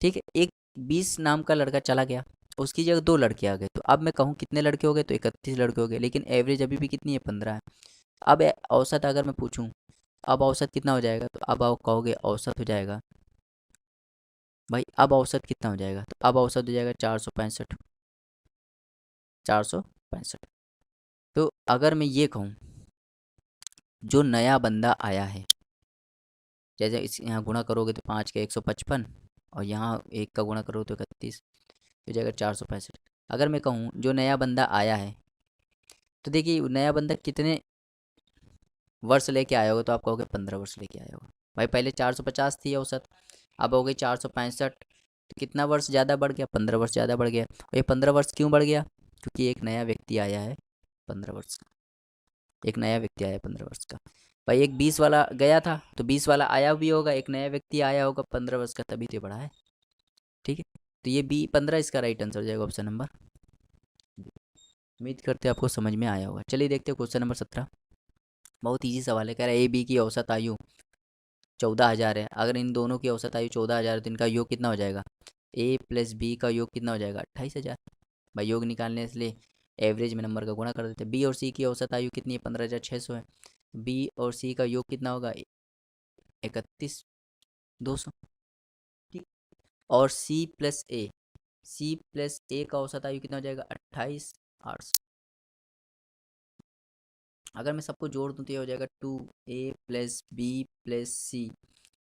ठीक है, एक 20 नाम का लड़का चला गया, उसकी जगह 2 लड़के आ गए। तो अब मैं कहूँ कितने लड़के हो गए, तो 31 लड़के हो गए, लेकिन एवरेज अभी भी कितनी है, 15 है। अब औसत अगर मैं पूछूं, अब औसत कितना हो जाएगा, तो अब आप कहोगे औसत हो जाएगा भाई, अब औसत कितना हो जाएगा, तो अब औसत हो जाएगा 465। 465। तो अगर मैं ये कहूँ, जो नया बंदा आया है, जैसे इस यहाँ गुणा करोगे तो 5 के 155, और यहाँ 1 का गुणा करोगे तो 31, हो जाएगा 465। अगर मैं कहूँ जो नया बंदा आया है, तो देखिए नया बंदा कितने वर्ष लेके आया होगा, तो आप कहोगे 15 वर्ष लेके आया होगा। भाई पहले 450 थी औसत, अब हो गई 465। तो कितना वर्ष ज़्यादा बढ़ गया, 15 वर्ष ज़्यादा बढ़ गया। और ये 15 वर्ष क्यों बढ़ गया, क्योंकि एक नया व्यक्ति आया है 15 वर्ष का। एक नया व्यक्ति आया 15 वर्ष का। भाई एक 20 वाला गया था, तो 20 वाला आया भी होगा, एक नया व्यक्ति आया होगा 15 वर्ष का, तभी तो बढ़ा है। ठीक है, तो ये बी 15 इसका राइट आंसर हो जाएगा, ऑप्शन नंबर। उम्मीद करते हैं आपको समझ में आया होगा। चलिए देखते हैं क्वेश्चन नंबर 17। बहुत ईजी सवाल है। कह रहा है ए बी की औसत आयु 14,000 है। अगर इन दोनों की औसत आयु 14,000 है तो इनका योग कितना हो जाएगा, ए प्लस बी का योग कितना हो जाएगा, 28,000। भाई योग निकालने के लिए एवरेज में नंबर का गुणा कर देते हैं। बी और सी की औसत आयु कितनी है, 15,600 है। बी और सी का योग कितना होगा, 31,200। ठीक, और सी प्लस ए का औसत आयु कितना हो जाएगा, 28,800। अगर मैं सबको जोड़ दूँ तो ये हो जाएगा 2a प्लस बी प्लस सी,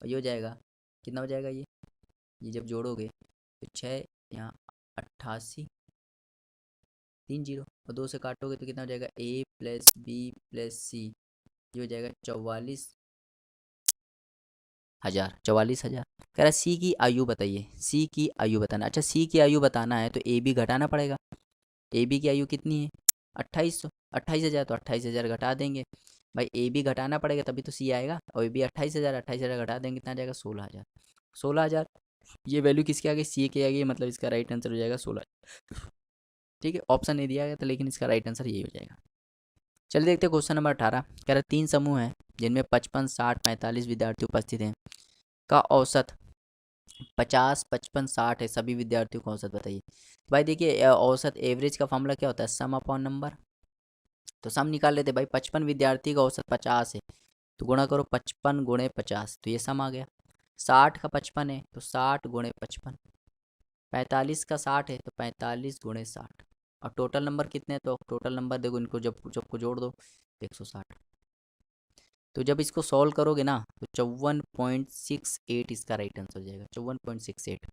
और ये हो जाएगा कितना हो जाएगा, ये जब जोड़ोगे तो 6 यहाँ 88, 3 जीरो, और 2 से काटोगे तो कितना हो जाएगा, a प्लस बी प्लस सी, ये हो जाएगा 44,000। 44,000। कह रहा है सी की आयु बताइए, सी की आयु बताना। अच्छा सी की आयु बताना है तो ए बी घटाना पड़ेगा। ए बी की आयु कितनी है, 2800, 28,000, तो 28,000 घटा देंगे। भाई ए बी घटाना पड़ेगा तभी तो सी आएगा, और ए बी 28,000, 28,000 घटा देंगे कितना आ जाएगा, 16,000। 16,000, ये वैल्यू किसके आ गई, सी के आ गई, मतलब इसका राइट आंसर हो जाएगा 16। ठीक है, ऑप्शन नहीं दिया गया था लेकिन इसका राइट आंसर यही हो जाएगा। चलिए देखते हैं क्वेश्चन नंबर 18। कह रहा है 3 समूह हैं जिनमें 55, 60, 45 विद्यार्थी उपस्थित हैं, का औसत 50, 55, 60 है। सभी विद्यार्थियों का औसत बताइए। भाई देखिए औसत एवरेज का फॉर्मूला क्या होता है, सम अपॉन नंबर। तो सम निकाल लेते भाई, 55 विद्यार्थी का औसत 50 है, तो गुणा करो 55 गुणे 50, तो ये सम आ गया। 60 का 55 है तो 60 गुणे 55। 45 का 60 है तो 45 गुणे 60। और टोटल नंबर कितने हैं, तो टोटल नंबर देखो, इनको जब सबको जोड़ दो 160। तो जब इसको सॉल्व करोगे ना तो 54.68 इसका राइट आंसर हो जाएगा, 54.68।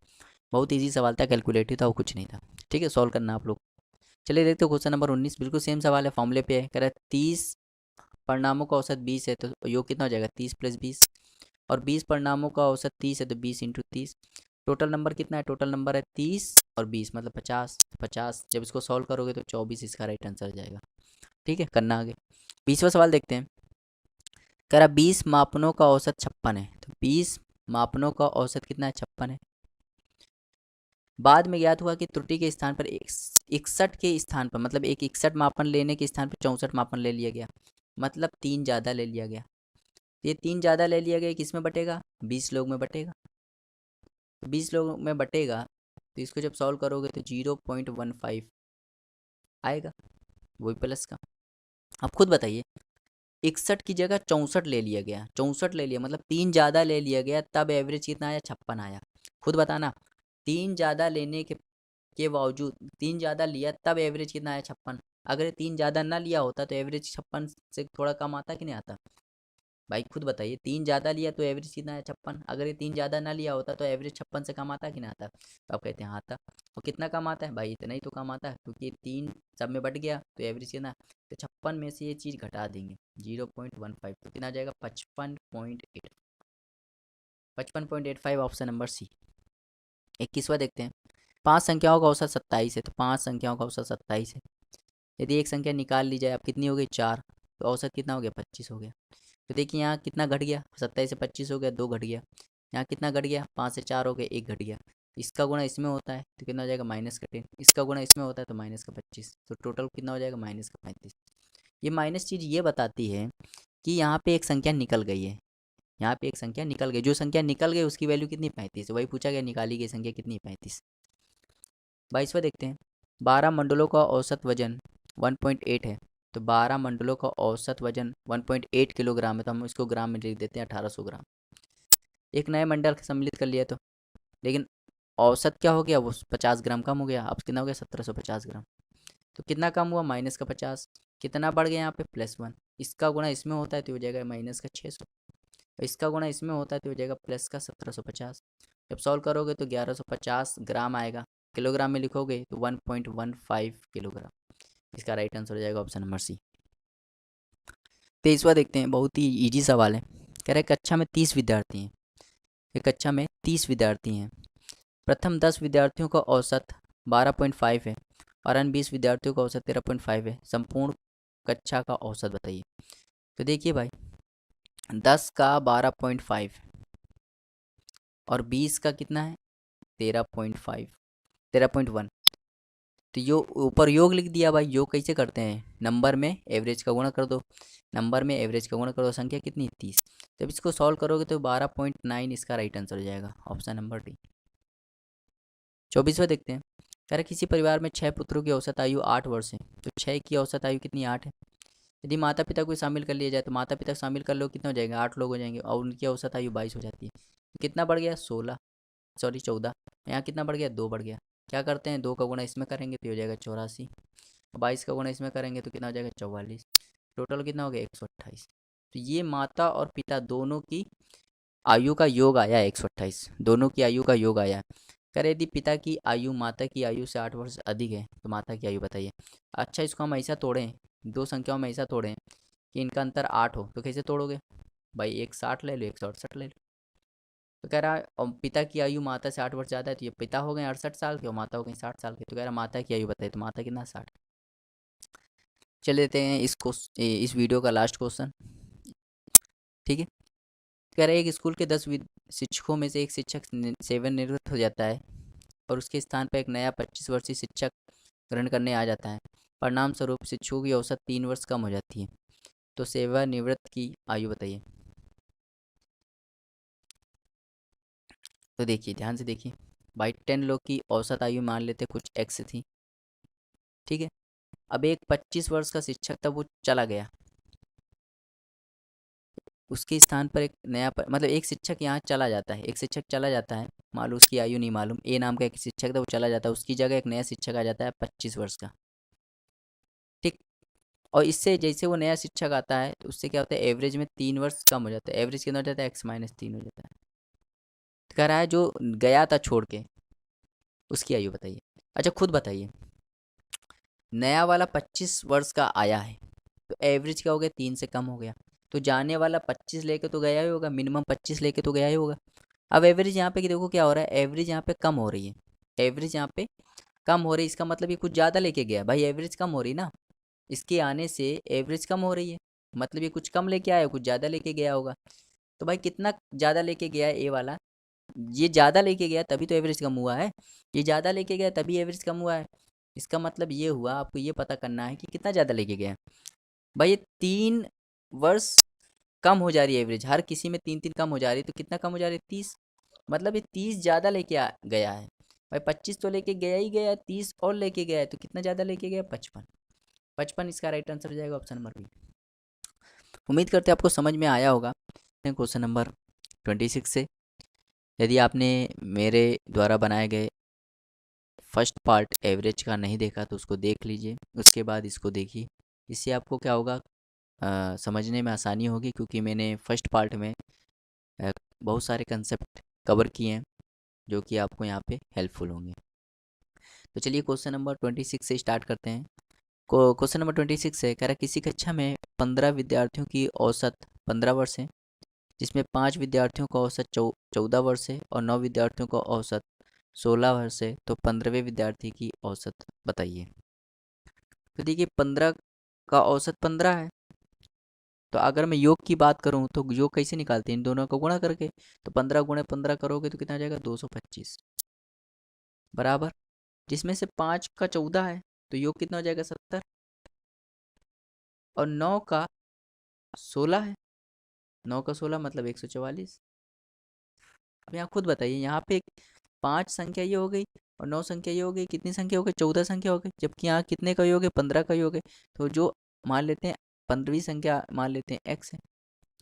बहुत ईजी सवाल था, कैलकुलेटिव था, वो कुछ नहीं था। ठीक है, सॉल्व करना आप लोग। चलिए देखते हो क्वेश्चन नंबर 19, बिल्कुल सेम सवाल है, फॉर्मूले पे है। कह रहा है 30 परिणामों का औसत 20 है, तो योग कितना हो जाएगा 30 + 20। और 20 परिणामों का औसत 30 है, तो 20 × 30। टोटल नंबर कितना है, टोटल नंबर है 30 और 20 मतलब 50। 50 जब इसको सॉल्व करोगे तो 24 इसका राइट आंसर जाएगा। ठीक है, करना आगे। 20वां सवाल देखते हैं। कह रहा 20 मापनों का औसत 56 है, तो 20 मापनों का औसत कितना है, 56 है। बाद में ज्ञात हुआ कि त्रुटि के स्थान पर 61 के स्थान पर, मतलब एक 61 मापन लेने के स्थान पर 64 मापन ले लिया गया, मतलब 3 ज़्यादा ले लिया गया। ये 3 ज़्यादा ले लिया गया, किस में बटेगा, 20 लोग में बटेगा। तो 20 लोग में बटेगा, तो इसको जब सॉल्व करोगे तो 0.15 आएगा, वही प्लस का। अब खुद बताइए, 61 की जगह 64 ले लिया गया, 64 ले लिया मतलब 3 ज़्यादा ले लिया गया, तब एवरेज कितना आया, 56 आया। खुद बताना, 3 ज़्यादा लेने के बावजूद, 3 ज़्यादा लिया तब एवरेज कितना आया, 56। अगर 3 ज़्यादा ना लिया होता तो एवरेज 56 से थोड़ा कम आता कि नहीं आता। भाई खुद बताइए, 3 ज़्यादा लिया तो एवरेज कितना है, 56। अगर ये 3 ज़्यादा ना लिया होता तो एवरेज 56 से कम आता कि नहीं आता। तो आप कहते हैं हाँ आता। और कितना कम आता है भाई, इतना ही तो कम आता है, क्योंकि 3 सब में बट गया तो एवरेज कितना, तो 56 में से ये चीज़ घटा देंगे 0.15, तो कितना आ जाएगा 55.8। 55.85 ऑप्शन नंबर सी। 21वां देखते हैं। 5 संख्याओं का औसत 27 है, तो 5 संख्याओं का औसत 27 है। यदि एक संख्या निकाल ली जाए, अब कितनी हो गई 4, तो औसत कितना हो गया 25 हो गया। तो देखिए यहाँ कितना घट गया, 27 से 25 हो गया, 2 घट गया। यहाँ कितना घट गया, 5 से 4 हो गया, 1 घट गया। इसका गुणा इसमें होता है तो कितना हो जाएगा -10, इसका गुणा इसमें होता है तो -25, तो टोटल कितना हो जाएगा -35। ये माइनस चीज़ ये बताती है कि यहाँ पे एक संख्या निकल गई है, यहाँ पे एक संख्या निकल गई, जो संख्या निकल गई उसकी वैल्यू कितनी 35, वही पूछा गया, निकाली गई संख्या कितनी 35। 22वां देखते हैं। 12 मंडलों का औसत वजन 1.8 है, तो 12 मंडलों का औसत वजन 1.8 किलोग्राम है, तो हम इसको ग्राम में लिख देते हैं 1800 ग्राम। एक नए मंडल सम्मिलित कर लिया तो, लेकिन औसत क्या हो गया, वो 50 ग्राम कम हो गया, अब कितना हो गया 1750 ग्राम। तो कितना कम हुआ, -50। कितना बढ़ गया यहाँ पे +1। इसका गुणा इसमें होता है तो हो जाएगा -600, और इसका गुणा इसमें होता है तो हो जाएगा +1750। जब सॉल्व करोगे तो 1150 ग्राम आएगा, किलोग्राम में लिखोगे तो 1.15 किलोग्राम। इसका राइट आंसर हो जाएगा ऑप्शन नंबर सी। 23वां देखते हैं, बहुत ही इजी सवाल है। कह रहे कक्षा में 30 विद्यार्थी हैं, एक कक्षा में 30 विद्यार्थी हैं। प्रथम 10 विद्यार्थियों का औसत 12.5 है और अन्य 20 विद्यार्थियों का औसत 13.5 है। संपूर्ण कक्षा का औसत बताइए। तो देखिए भाई, 10 का 12.5 और 20 का कितना है 13.5, 13.1। तो यो ऊपर योग लिख दिया भाई। योग कैसे करते हैं, नंबर में एवरेज का गुणा कर दो, नंबर में एवरेज का गुणा कर दो, संख्या कितनी 30। जब इसको सॉल्व करोगे तो 12.9 इसका राइट आंसर हो जाएगा, ऑप्शन नंबर डी। 24वां देखते हैं। कह रहा किसी परिवार में 6 पुत्रों की औसत आयु 8 वर्ष है, तो 6 की औसत आयु कितनी 8 है। यदि माता पिता को शामिल कर लिया जाए, तो माता पिता शामिल कर लो कितना हो जाएगा, 8 लोग हो जाएंगे, और उनकी औसत आयु 22 हो जाती है। तो कितना बढ़ गया 16, सॉरी 14। यहाँ कितना बढ़ गया 2 बढ़ गया। क्या करते हैं, 2 का गुणा इसमें करेंगे तो हो जाएगा 84, 22 का गुणा इसमें करेंगे तो कितना हो जाएगा 44, टोटल कितना हो गया 128। तो ये माता और पिता दोनों की आयु का योग आया है 128, दोनों की आयु का योग आया है। करे यदि पिता की आयु माता की आयु से 8 वर्ष अधिक है, तो माता की आयु बताइए। अच्छा, इसको हम ऐसा तोड़ें, दो संख्याओं में ऐसा तोड़ें कि इनका अंतर 8 हो, तो कैसे तोड़ोगे भाई, एक 60 ले लो, एक 68 ले लो। तो कह रहा है पिता की आयु माता से 8 वर्ष ज़्यादा है, तो ये पिता हो गए 68 साल के और माता हो गई 60 साल के। तो कह रहा माता की आयु बताइए, तो माता कितना 60। चले देते हैं इस वीडियो का लास्ट क्वेश्चन। ठीक है, कह रहा है एक स्कूल के 10 शिक्षकों में से एक शिक्षक सेवानिवृत्त हो जाता है और उसके स्थान पर एक नया 25 वर्षीय शिक्षक ग्रहण करने आ जाता है। परिणाम स्वरूप शिक्षकों की औसत 3 वर्ष कम हो जाती है, तो सेवानिवृत्त की आयु बताइए। तो देखिए ध्यान से देखिए भाई, 10 लोग की औसत आयु मान लेते कुछ एक्स थी। ठीक है, अब एक 25 वर्ष का शिक्षक था, वो चला गया, उसके स्थान पर एक नया मतलब एक शिक्षक यहाँ चला जाता है, एक शिक्षक चला जाता है, मान लो उसकी आयु नहीं मालूम, ए नाम का एक शिक्षक था वो चला जाता है, उसकी जगह एक नया शिक्षक आ जाता है 25 वर्ष का। ठीक, और इससे जैसे वो नया शिक्षक आता है तो उससे क्या होता है, एवरेज में 3 वर्ष कम हो जाता है, एवरेज कितना हो जाता है x-3 हो जाता है। तो कह रहा है जो गया था छोड़ के, उसकी आयु बताइए। अच्छा खुद बताइए, नया वाला 25 वर्ष का आया है तो एवरेज क्या हो गया, 3 से कम हो गया। तो जाने वाला 25 लेके तो गया ही होगा, मिनिमम 25 लेके तो गया ही होगा। अब एवरेज यहाँ पे कि देखो क्या हो रहा है, एवरेज यहाँ पे कम हो रही है, एवरेज यहाँ पे कम हो रही है, इसका मतलब ये कुछ ज़्यादा लेके गया भाई, एवरेज कम हो रही ना, इसके आने से एवरेज कम हो रही है, मतलब ये कुछ कम लेके आया, कुछ ज़्यादा लेके गया होगा। तो भाई कितना ज़्यादा लेके गया है ए वाला, ये ज़्यादा लेके गया तभी तो एवरेज कम हुआ है, ये ज़्यादा लेके गया तभी एवरेज कम हुआ है। इसका मतलब ये हुआ, आपको ये पता करना है कि कितना ज़्यादा लेके गया है। भाई ये 3 वर्ष कम हो जा रही है एवरेज, हर किसी में 3 3 कम हो जा रही है, तो कितना कम हो जा रही है, 30। मतलब ये 30 ज़्यादा लेके गया है भाई, 25 तो लेके गया ही गया है, 30 और लेके गया है, तो कितना ज़्यादा लेके गया, 55। 55 इसका राइट आंसर हो जाएगा, ऑप्शन नंबर बी। उम्मीद करते हैं आपको समझ में आया होगा क्वेश्चन नंबर 26 से। यदि आपने मेरे द्वारा बनाए गए फर्स्ट पार्ट एवरेज का नहीं देखा तो उसको देख लीजिए, उसके बाद इसको देखिए। इससे आपको क्या होगा, समझने में आसानी होगी, क्योंकि मैंने फर्स्ट पार्ट में अ, बहुत सारे कंसेप्ट कवर किए हैं जो कि आपको यहाँ पे हेल्पफुल होंगे। तो चलिए क्वेश्चन नंबर 26 से स्टार्ट करते हैं। क्वेश्चन नंबर 26 है, कह रहा किसी कक्षा में 15 विद्यार्थियों की औसत 15 वर्ष है, जिसमें 5 विद्यार्थियों का औसत 14 वर्ष है और 9 विद्यार्थियों का औसत 16 वर्ष है, तो 15वें विद्यार्थी की औसत बताइए। तो देखिए 15 का औसत 15 है, तो अगर मैं योग की बात करूं तो योग कैसे निकालते हैं, इन दोनों को गुणा करके। तो 15 गुणे 15 करोगे तो कितना आ जाएगा, 225 बराबर, जिसमें से 5 का 14 है तो योग कितना हो जाएगा, 70, और 9 का 16 है, 9 का 16 मतलब 144। अब यहाँ खुद बताइए, यहाँ पे 5 संख्या ये हो गई और 9 संख्या ये हो गई, कितनी संख्या हो गई, 14 संख्या हो गई, जबकि यहाँ कितने का योग है, 15 का योग है। तो जो मान लेते हैं 15वीं संख्या मान लेते हैं x है,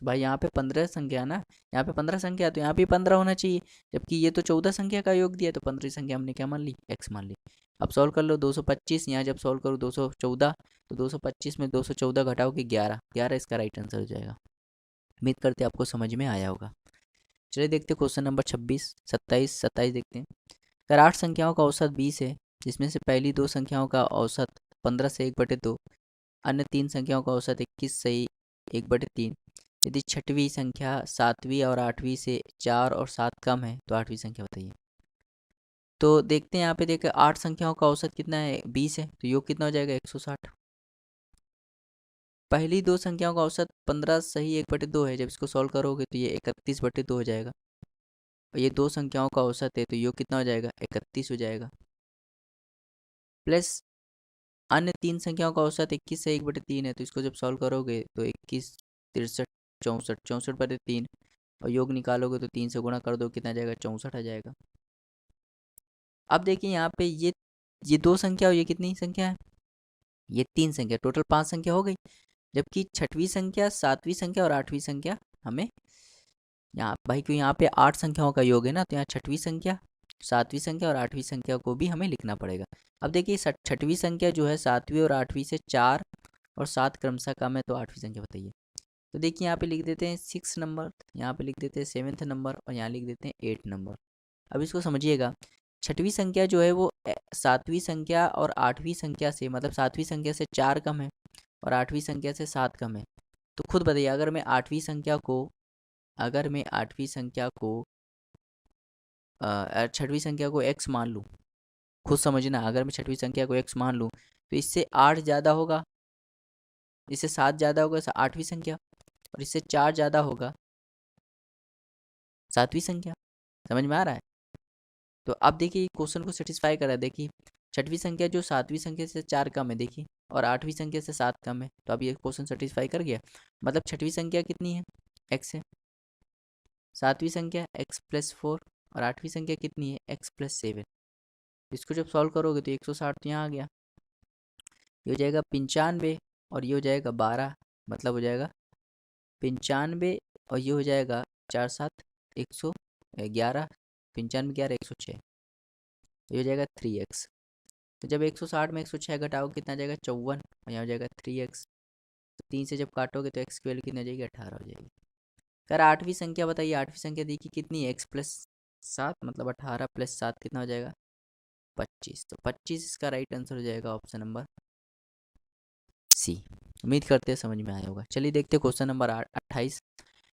तो भाई यहाँ पे 15 संख्या है ना, यहाँ पे 15 संख्या है, तो यहाँ पे 15 होना चाहिए, जबकि ये तो 14 संख्या का योग दिया, तो 15वीं संख्या हमने क्या मान ली, x मान ली। अब सॉल्व कर लो, 225 यहाँ जब सॉल्व करो 214, तो 225 में 214 घटाओगे 11, 11 इसका राइट आंसर हो जाएगा। उम्मीद करते हैं आपको समझ में आया होगा। चलिए देखते हैं क्वेश्चन नंबर 26, 27, 27 देखते हैं। अगर 8 संख्याओं का औसत 20 है, जिसमें से पहली 2 संख्याओं का औसत 15 से 1/2, अन्य 3 संख्याओं का औसत 21 से 1/3, यदि छठवीं संख्या 7वीं और 8वीं से 4 और 7 कम है तो 8वीं संख्या बताइए। तो देखते हैं यहाँ पे, देखिए 8 संख्याओं का औसत कितना है, 20 है, तो योग कितना हो जाएगा, 160। पहली 2 संख्याओं का औसत 15 सही 1/2 है, जब इसको सॉल्व करोगे तो ये 31/2 हो जाएगा, और ये 2 संख्याओं का औसत है तो योग कितना हो जाएगा, 31 हो जाएगा, प्लस अन्य 3 संख्याओं का औसत 21 से 1/3 है, तो इसको जब सॉल्व करोगे तो 21, 63, 64, 64/3, और योग निकालोगे तो 3 से गुणा कर दो, कितना आ जाएगा, 64 आ जाएगा। अब देखिए यहाँ पे ये 2 संख्या और ये कितनी संख्या है, ये 3 संख्या, टोटल 5 संख्या हो गई, जबकि छठवीं संख्या, 7वीं संख्या और 8वीं संख्या हमें यहाँ भाई, क्यों यहाँ पे 8 संख्याओं का योग है ना, तो यहाँ छठवीं संख्या, 7वीं संख्या और 8वीं संख्या को भी हमें लिखना पड़ेगा। अब देखिए छठवीं संख्या जो है 7वीं और 8वीं से 4 और 7 क्रमशः कम है, तो 8वीं संख्या बताइए। तो देखिए यहाँ पे लिख देते हैं 6 नंबर, यहाँ पे लिख देते हैं 7th नंबर, और यहाँ लिख देते हैं 8 नंबर। अब इसको समझिएगा, छठवीं संख्या जो है वो 7वीं संख्या और 8वीं संख्या से, मतलब 7वीं संख्या से 4 कम है और 8वीं संख्या से 7 कम है। तो खुद बताइए, अगर मैं 8वीं संख्या को, अगर मैं 8वीं संख्या को छठवीं संख्या को x मान लूँ, खुद समझना, अगर मैं छठवीं संख्या को x मान लूँ तो इससे 8 ज़्यादा होगा, इससे 7 ज़्यादा होगा 8वीं संख्या, और इससे 4 ज़्यादा होगा 7वीं संख्या। समझ में आ रहा है? तो अब देखिए क्वेश्चन को सेटिस्फाई कर रहा है, देखिए छठवीं संख्या जो 7वीं संख्या से 4 कम है, देखिए, और 8वीं संख्या से 7 कम है, तो अब ये क्वेश्चन सेटिस्फाई कर गया। मतलब छठवीं संख्या कितनी है, x है, 7वीं संख्या x+4, और 8वीं संख्या कितनी है, x+7। इसको जब सॉल्व करोगे तो 160 तो यहाँ आ गया, ये हो जाएगा 95, और ये हो जाएगा 12, मतलब हो जाएगा 95, और ये हो जाएगा 4 7 111, 95 11 106, ये हो जाएगा 3x। तो जब 160 में 106 घटाओगे कितना आ जाएगा, 54, और यहाँ हो जाएगा 3x। तो 3 से जब काटोगे तो x की वैल्यू कितनी आ जाएगी, 18 हो जाएगी। अगर 8वीं संख्या बताइए, 8वीं संख्या देखिए कितनी है, x+7, मतलब 18 + 7 कितना हो जाएगा, 25। तो 25 इसका राइट आंसर हो जाएगा ऑप्शन नंबर सी। उम्मीद करते हैं समझ में आया होगा। चलिए देखते हैं क्वेश्चन नंबर 28।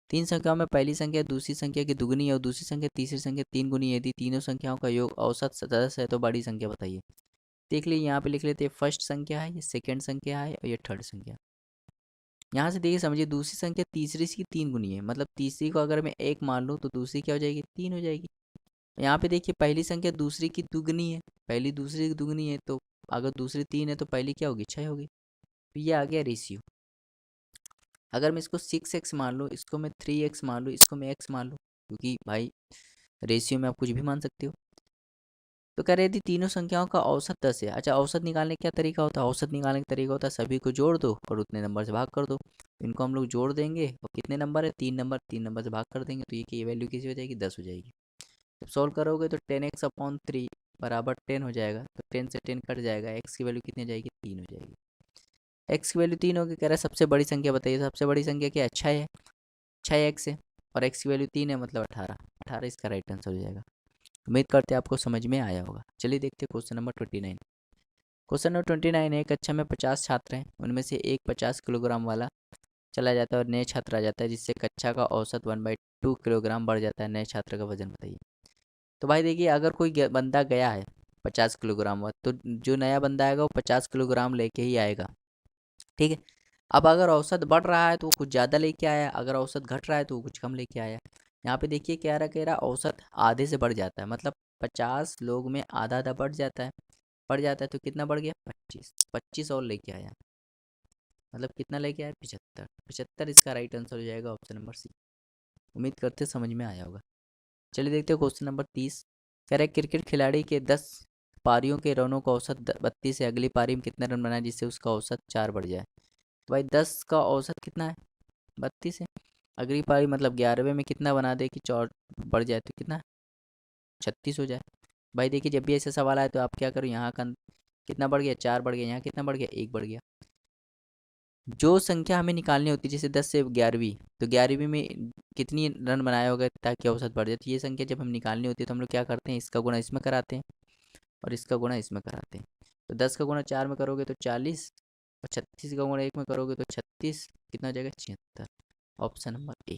तीन संख्याओं में पहली संख्या दूसरी संख्या की दुगनी है और दूसरी संख्या तीसरी संख्या तीन गुनी है। यदि तीनों संख्याओं का योग औसत 10 है तो बड़ी संख्या बताइए। देख लीजिए यहाँ पे लिख लेते हैं फर्स्ट संख्या है, ये सेकंड संख्या है और ये थर्ड संख्या। यहाँ से देखिए समझिए दूसरी संख्या तीसरी की तीन गुनी है, मतलब तीसरी को अगर मैं एक मान लूँ तो दूसरी क्या हो जाएगी, तीन हो जाएगी। यहाँ पे देखिए पहली संख्या दूसरी की दुगनी है, पहली दूसरी की दुगनी है, तो अगर दूसरी तीन है तो पहली क्या होगी, 6 होगी। तो ये आ गया रेशियो। अगर मैं इसको 6x मान लूँ, इसको मैं 3x मान लूँ, इसको मैं x मान लूँ, क्योंकि भाई रेशियो में आप कुछ भी मान सकते हो। तो कह रहे थी तीनों संख्याओं का औसत 10 है। अच्छा, औसत निकालने का क्या तरीका होता है, औसत निकालने का तरीका होता है सभी को जोड़ दो और उतने नंबर से भाग कर दो। इनको हम लोग जोड़ देंगे और कितने नंबर है, 3 नंबर, 3 नंबर से भाग कर देंगे तो ये की वैल्यू किसी हो जाएगी, 10 हो जाएगी। जब सॉल्व करोगे तो 10x/3 बराबर 10 हो जाएगा, तो 10 से 10 कट जाएगा, एक्स की वैल्यू कितनी हो जाएगी, 3 हो जाएगी। एक्स की वैल्यू 3 होगी, कह रहा है सबसे बड़ी संख्या बताइए। सबसे बड़ी संख्या क्या है, 6 है, 6x है, और एक्स की वैल्यू 3 है, मतलब 18। 18 इसका राइट आंसर हो जाएगा। उम्मीद करते हैं आपको समझ में आया होगा। चलिए देखते हैं क्वेश्चन नंबर 29। क्वेश्चन नंबर 29 है, एक कक्षा में 50 छात्र हैं, उनमें से एक 50 किलोग्राम वाला चला जाता है और नए छात्र आ जाता है, जिससे कक्षा का औसत 1/2 किलोग्राम बढ़ जाता है। नए छात्र का वजन बताइए। तो भाई देखिए अगर कोई बंदा गया है 50 किलोग्राम वाला, तो जो नया बंदा आएगा वो 50 किलोग्राम लेके ही आएगा, ठीक है। अब अगर औसत बढ़ रहा है तो वो कुछ ज़्यादा लेके आया, अगर औसत घट रहा है तो वो कुछ कम लेके आया। यहाँ पे देखिए क्या रहा, कह रहा औसत आधे से बढ़ जाता है, मतलब 50 लोग में आधा आधा बढ़ जाता है। बढ़ जाता है तो कितना बढ़ गया, 25। 25 और लेके आया, मतलब कितना लेके आया, 75। 75 इसका राइट आंसर हो जाएगा ऑप्शन नंबर सी। उम्मीद करते समझ में आया होगा। चलिए देखते हैं क्वेश्चन नंबर 30। कह रहे क्रिकेट खिलाड़ी के 10 पारियों के रनों का औसत 32 है, अगली पारी में कितने रन बनाए जिससे उसका औसत 4 बढ़ जाए। तो भाई 10 का औसत कितना है, 32 है। अगली पारी मतलब 11वें में कितना बना दे कि 4 बढ़ जाए, तो कितना, 36 हो जाए। भाई देखिए जब भी ऐसा सवाल आए तो आप क्या करो, यहाँ का कितना बढ़ गया, 4 बढ़ गया, यहाँ कितना बढ़ गया, 1 बढ़ गया। जो संख्या हमें निकालनी होती है जैसे 10 से 11वीं, तो 11वीं में कितनी रन बनाया होगा ताकि औसत बढ़ जाए, तो ये संख्या जब हम निकालनी होती है तो हम लोग क्या करते हैं, इसका गुणा इसमें कराते हैं और इसका गुणा इसमें कराते हैं। तो 10 का गुणा 4 में करोगे तो 40, और 36 का गुणा 1 में करोगे तो 36, कितना हो जाएगा, 76। Option number A.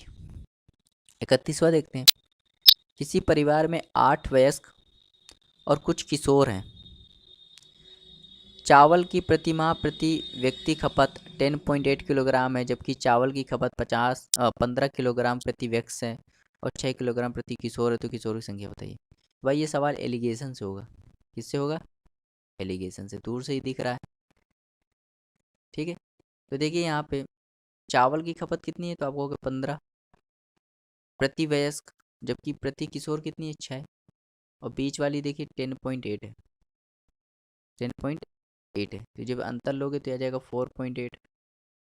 31वां देखते हैं। किसी परिवार में 8 वयस्क और कुछ किशोर हैं। चावल की प्रति माह प्रति व्यक्ति खपत 10.8 किलोग्राम है, जबकि चावल की खपत 15 किलोग्राम प्रति व्यक्ति है और 6 किलोग्राम प्रति किशोर है, तो किशोर की संख्या बताइए। भाई ये सवाल एलिगेशन से होगा, किससे होगा, एलिगेशन से, दूर से ही दिख रहा है, ठीक है। तो देखिए यहाँ पे चावल की खपत कितनी है, तो आपको होगा 15 प्रति वयस्क, जबकि प्रति किशोर कितनी है, 6, और बीच वाली देखिए 10.8 है, 10.8 है। तो जब अंतर लोगे तो आ जाएगा 4.8,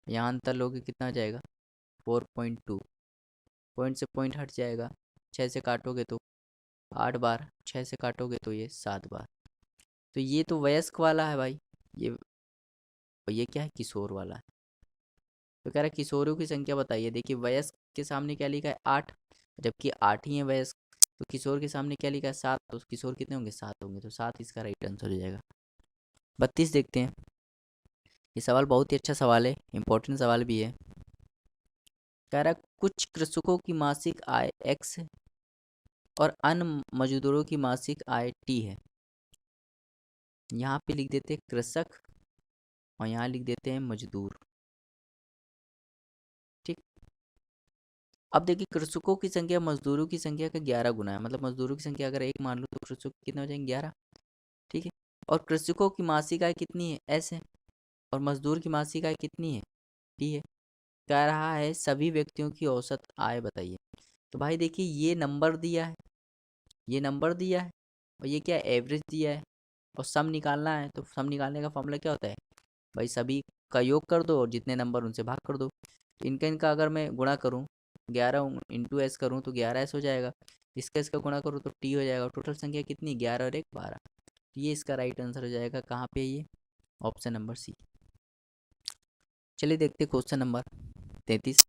यहाँ अंतर लोगे कितना आ जाएगा, 4.2। पॉइंट से पॉइंट हट जाएगा, 6 से काटोगे तो 8 बार, 6 से काटोगे तो ये 7 बार। तो ये तो वयस्क वाला है भाई, ये, और ये क्या है, किशोर वाला है। तो कह रहा है किशोरों की संख्या बताइए। देखिए वयस्क के सामने क्या लिखा है, 8, जबकि 8 ही है वयस्क। तो किशोर के सामने क्या लिखा है, 7, तो किशोर कितने होंगे, 7 होंगे, तो 7 इसका राइट आंसर हो जाएगा। 32 देखते हैं। ये सवाल बहुत ही अच्छा सवाल है, इंपॉर्टेंट सवाल भी है। कह रहा है कुछ कृषकों की मासिक आय x है और अन्य मजदूरों की मासिक आय t है। यहाँ पे लिख देते हैं कृषक और यहाँ लिख देते हैं मजदूर, ठीक। अब देखिए कृषकों की संख्या मजदूरों की संख्या का 11 गुना है, मतलब मजदूरों की संख्या अगर 1 मान लो तो कृषक कितने हो जाएंगे, 11, ठीक है। और कृषकों की मासिक आय कितनी है, s है, और मजदूर की मासिक आय कितनी है, t है। कह रहा है सभी व्यक्तियों की औसत आय बताइए। तो भाई देखिए ये नंबर दिया है, ये नंबर दिया है, और ये क्या एवरेज दिया है, और सम निकालना है। तो सम निकालने का फॉर्मूला क्या होता है, भाई सभी का योग कर दो और जितने नंबर उनसे भाग कर दो। इनका अगर मैं गुणा करूँ, 11 इंटू एस करूँ तो 11s हो जाएगा, इसका गुणा करूँ तो टी हो जाएगा। टोटल संख्या कितनी, 11 और 1 12। ये इसका राइट आंसर हो जाएगा, कहाँ पे ये, ऑप्शन नंबर सी। चलिए देखते क्वेश्चन नंबर 33।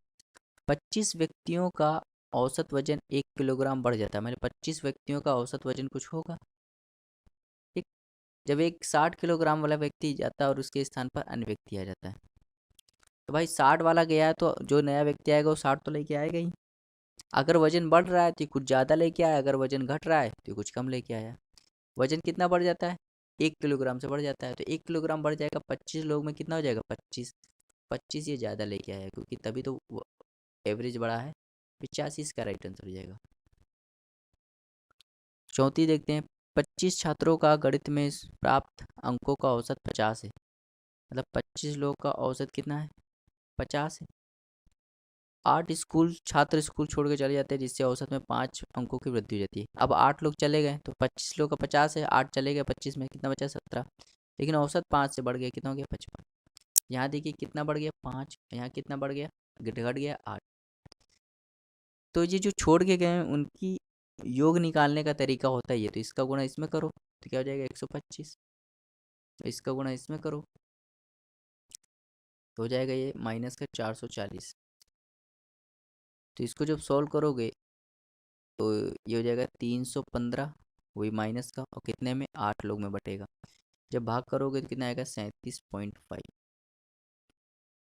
25 व्यक्तियों का औसत वजन 1 किलोग्राम बढ़ जाता है, मतलब 25 व्यक्तियों का औसत वजन कुछ होगा, ठीक। जब एक 60 किलोग्राम वाला व्यक्ति जाता है और उसके स्थान पर अन्य व्यक्ति आ जाता है, तो भाई 60 वाला गया है तो जो नया व्यक्ति आएगा वो 60 तो लेके आएगा ही। अगर वजन बढ़ रहा है तो ये कुछ ज़्यादा लेके आया, अगर वजन घट रहा है तो ये कुछ कम लेके आया। वजन कितना बढ़ जाता है? 1 किलोग्राम से बढ़ जाता है, तो 1 किलोग्राम बढ़ जाएगा, 25 लोग में कितना हो जाएगा? 25। 25 ये ज़्यादा लेके आया क्योंकि तभी तो एवरेज बढ़ा है। 85 इसका राइट आंसर हो जाएगा। चौथी देखते हैं, 25 छात्रों का गणित में प्राप्त अंकों का औसत 50 है। मतलब 25 लोग का औसत कितना है? 50 है। 8 स्कूल छात्र स्कूल छोड़ के चले जाते हैं जिससे औसत में 5 अंकों की वृद्धि हो जाती है। अब 8 लोग चले गए तो 25 लोग का 50 है, 8 चले गए 25 में कितना बचा? 17। लेकिन औसत 5 से बढ़ गया, कितना हो गया? 55। यहाँ देखिए कितना बढ़ गया? 5। यहाँ कितना बढ़ गया? घट गया 8। तो ये जो छोड़ के गए हैं उनकी योग निकालने का तरीका होता है ये, तो इसका गुणा इसमें करो तो क्या हो जाएगा? 125। तो इसका गुणा इसमें करो तो हो जाएगा ये माइनस का 440। तो इसको जब सॉल्व करोगे तो ये हो जाएगा 315, वही माइनस का, और कितने में? 8 लोग में बटेगा। जब भाग करोगे तो कितना आएगा? 37.5।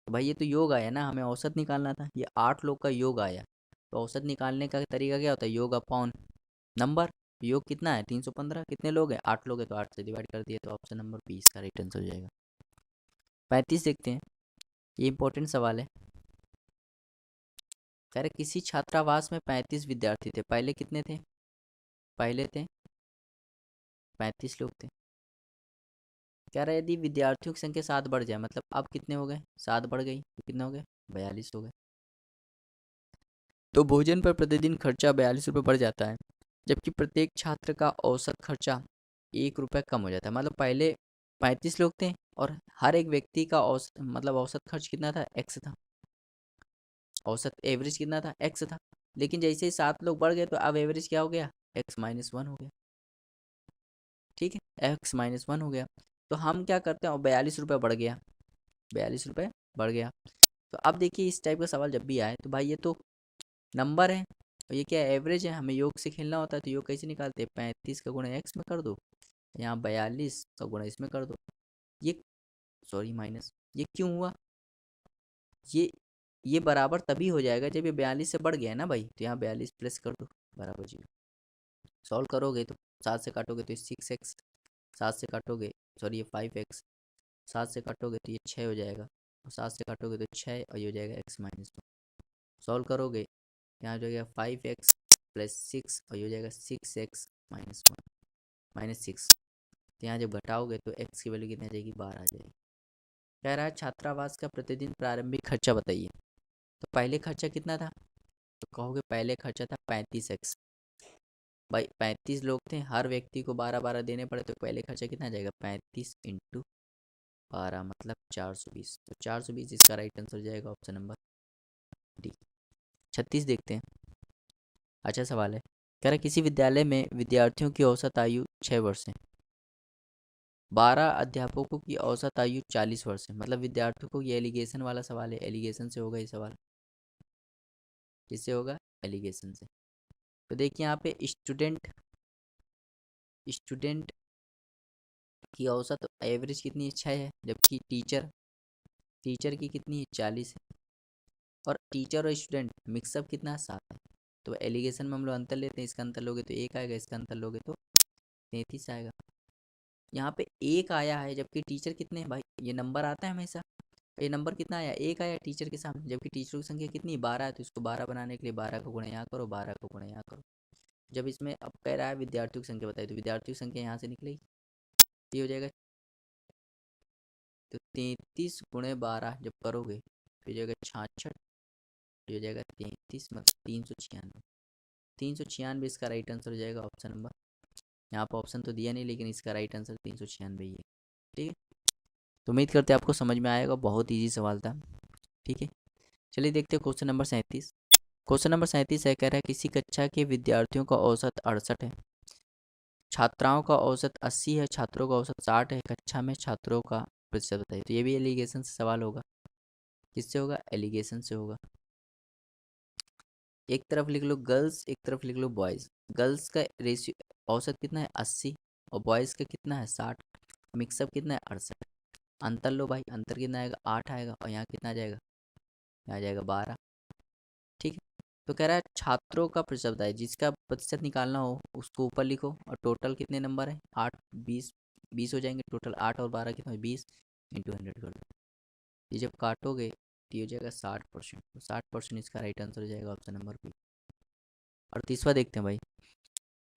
तो भाई ये तो योग आया ना, हमें औसत निकालना था, ये 8 लोग का योग आया। तो औसत निकालने का तरीका क्या होता है? योग अपॉन नंबर। योग कितना है? 315। कितने लोग हैं? 8 लोग हैं, तो 8 से डिवाइड कर दिए, तो ऑप्शन नंबर 20 का राइट आंसर हो जाएगा। 35 देखते हैं, ये इंपॉर्टेंट सवाल है। कह रहे किसी छात्रावास में 35 विद्यार्थी थे, पहले कितने थे? पहले थे 35 लोग थे। कह रहा है यदि विद्यार्थियों की संख्या 7 बढ़ जाए, मतलब अब कितने हो गए? 7 बढ़ गई तो कितने हो गए? 42 हो गए। तो भोजन पर प्रतिदिन खर्चा 42 रुपये बढ़ जाता है, जबकि प्रत्येक छात्र का औसत खर्चा 1 रुपये कम हो जाता है। मतलब पहले 35 लोग थे और हर एक व्यक्ति का औसत मतलब औसत खर्च कितना था? एक्स था। औसत एवरेज कितना था? एक्स था। लेकिन जैसे ही 7 लोग बढ़ गए तो अब एवरेज क्या हो गया? x-1 हो गया। ठीक है, x-1 हो गया। तो हम क्या करते हैं, और 42 रुपये बढ़ गया, 42 रुपये बढ़ गया। तो अब देखिए इस टाइप का सवाल जब भी आए तो भाई ये तो नंबर है और ये क्या एवरेज है, हमें योग से खेलना होता है। तो योग कैसे निकालते हैं? 35 का गुणा एक्स में कर दो, यहाँ 42 का गुणा इसमें कर दो। ये सॉरी माइनस, ये क्यों हुआ? ये ये बराबर तभी हो जाएगा जब ये 42 से बढ़ गया है ना भाई, तो यहाँ 42 प्लस कर दो बराबर 0। सॉल्व करोगे तो 7 से काटोगे तो ये 6x, 7 से काटोगे सॉरी ये 5x, 7 से काटोगे तो ये 6 हो जाएगा, और 7 से काटोगे तो 6, और ये हो जाएगा x-1। सॉल्व करोगे यहाँ हो जाएगा 5x प्लस 6, और ये हो जाएगा 6x-1 माइनस 6। तो यहाँ जब घटाओगे तो x की वैल्यू कितनी आ जाएगी? 12 आ जाएगी। कह रहा है छात्रावास का प्रतिदिन प्रारंभिक खर्चा बताइए। तो पहले खर्चा कितना था? तो कहोगे पहले खर्चा था 35x। भाई 35 लोग थे, हर व्यक्ति को 12-12 देने पड़े, तो पहले खर्चा कितना आ जाएगा? 35 इंटू 12 मतलब 420। तो 420 इसका राइट आंसर हो जाएगा ऑप्शन नंबर डी। 36 देखते हैं, अच्छा सवाल है। कह रहा किसी विद्यालय में विद्यार्थियों की औसत आयु 6 वर्ष है, 12 अध्यापकों की औसत आयु 40 वर्ष है। मतलब विद्यार्थियों को, ये एलिगेशन वाला सवाल है, एलिगेशन से होगा ये सवाल। किससे होगा? एलिगेशन से। तो देखिए यहाँ पे स्टूडेंट स्टूडेंट की औसत एवरेज कितनी है? 6 है, जबकि टीचर की कितनी है? 40 है। और टीचर और स्टूडेंट मिक्सअप कितना है? 7 है। तो एलिगेशन में हम लोग अंतर लेते हैं, इसका अंतर लोगे तो 1 आएगा, इसका अंतर लोगे तो 33 आएगा। यहाँ पे 1 आया है, जबकि टीचर कितने हैं भाई? ये नंबर आता है हमेशा, ये नंबर कितना आया? 1 आया टीचर के सामने, जबकि टीचरों की संख्या कितनी? 12 है। तो इसको 12 बनाने के लिए 12 को गुणा यहाँ करो, 12 को गुणा यहाँ करो। जब इसमें अब कह रहा है विद्यार्थियों की संख्या बताइए, तो विद्यार्थियों की संख्या यहाँ से निकलेगी, ये हो जाएगा। तो 33 गुणे 12 जब करोगे तो हो जाएगा 66, ये हो जाएगा 33 मतलब 396। 396 इसका राइट आंसर हो जाएगा ऑप्शन नंबर। यहाँ पर ऑप्शन तो दिया नहीं, लेकिन इसका राइट आंसर 396 ही है। ठीक है, तो उम्मीद करते हैं आपको समझ में आएगा, बहुत ईजी सवाल था। ठीक है, चलिए देखते हैं क्वेश्चन नंबर 37। क्वेश्चन नंबर 37 है, कह रहा है किसी कक्षा के विद्यार्थियों का औसत 68 है, छात्राओं का औसत 80 है, छात्रों का औसत 60 है, कक्षा में छात्रों का प्रतिशत बताइए। तो ये भी एलिगेशन से सवाल होगा। किससे होगा? एलिगेशन से होगा। एक तरफ लिख लो गर्ल्स, एक तरफ लिख लो बॉयज़। गर्ल्स का रेशियो औसत कितना है? 80, और बॉयज़ का कितना है? 60। मिक्सअप कितना है 68। अंतर लो भाई, अंतर कितना आएगा 8 आएगा, और यहाँ कितना आ जाएगा, यहाँ आ जाएगा 12। ठीक है, तो कह रहा है छात्रों का प्रतिशत बताइए, जिसका प्रतिशत निकालना हो उसको ऊपर लिखो, और टोटल कितने नंबर है 8 20, 20 हो जाएंगे टोटल, 8 और 12 कितना 20, इंटू 100 कर दो। ये जब काटोगे तो ये हो जाएगा 60%, तो 60% इसका राइट आंसर हो जाएगा ऑप्शन नंबर बी। और तीसरा देखते हैं भाई,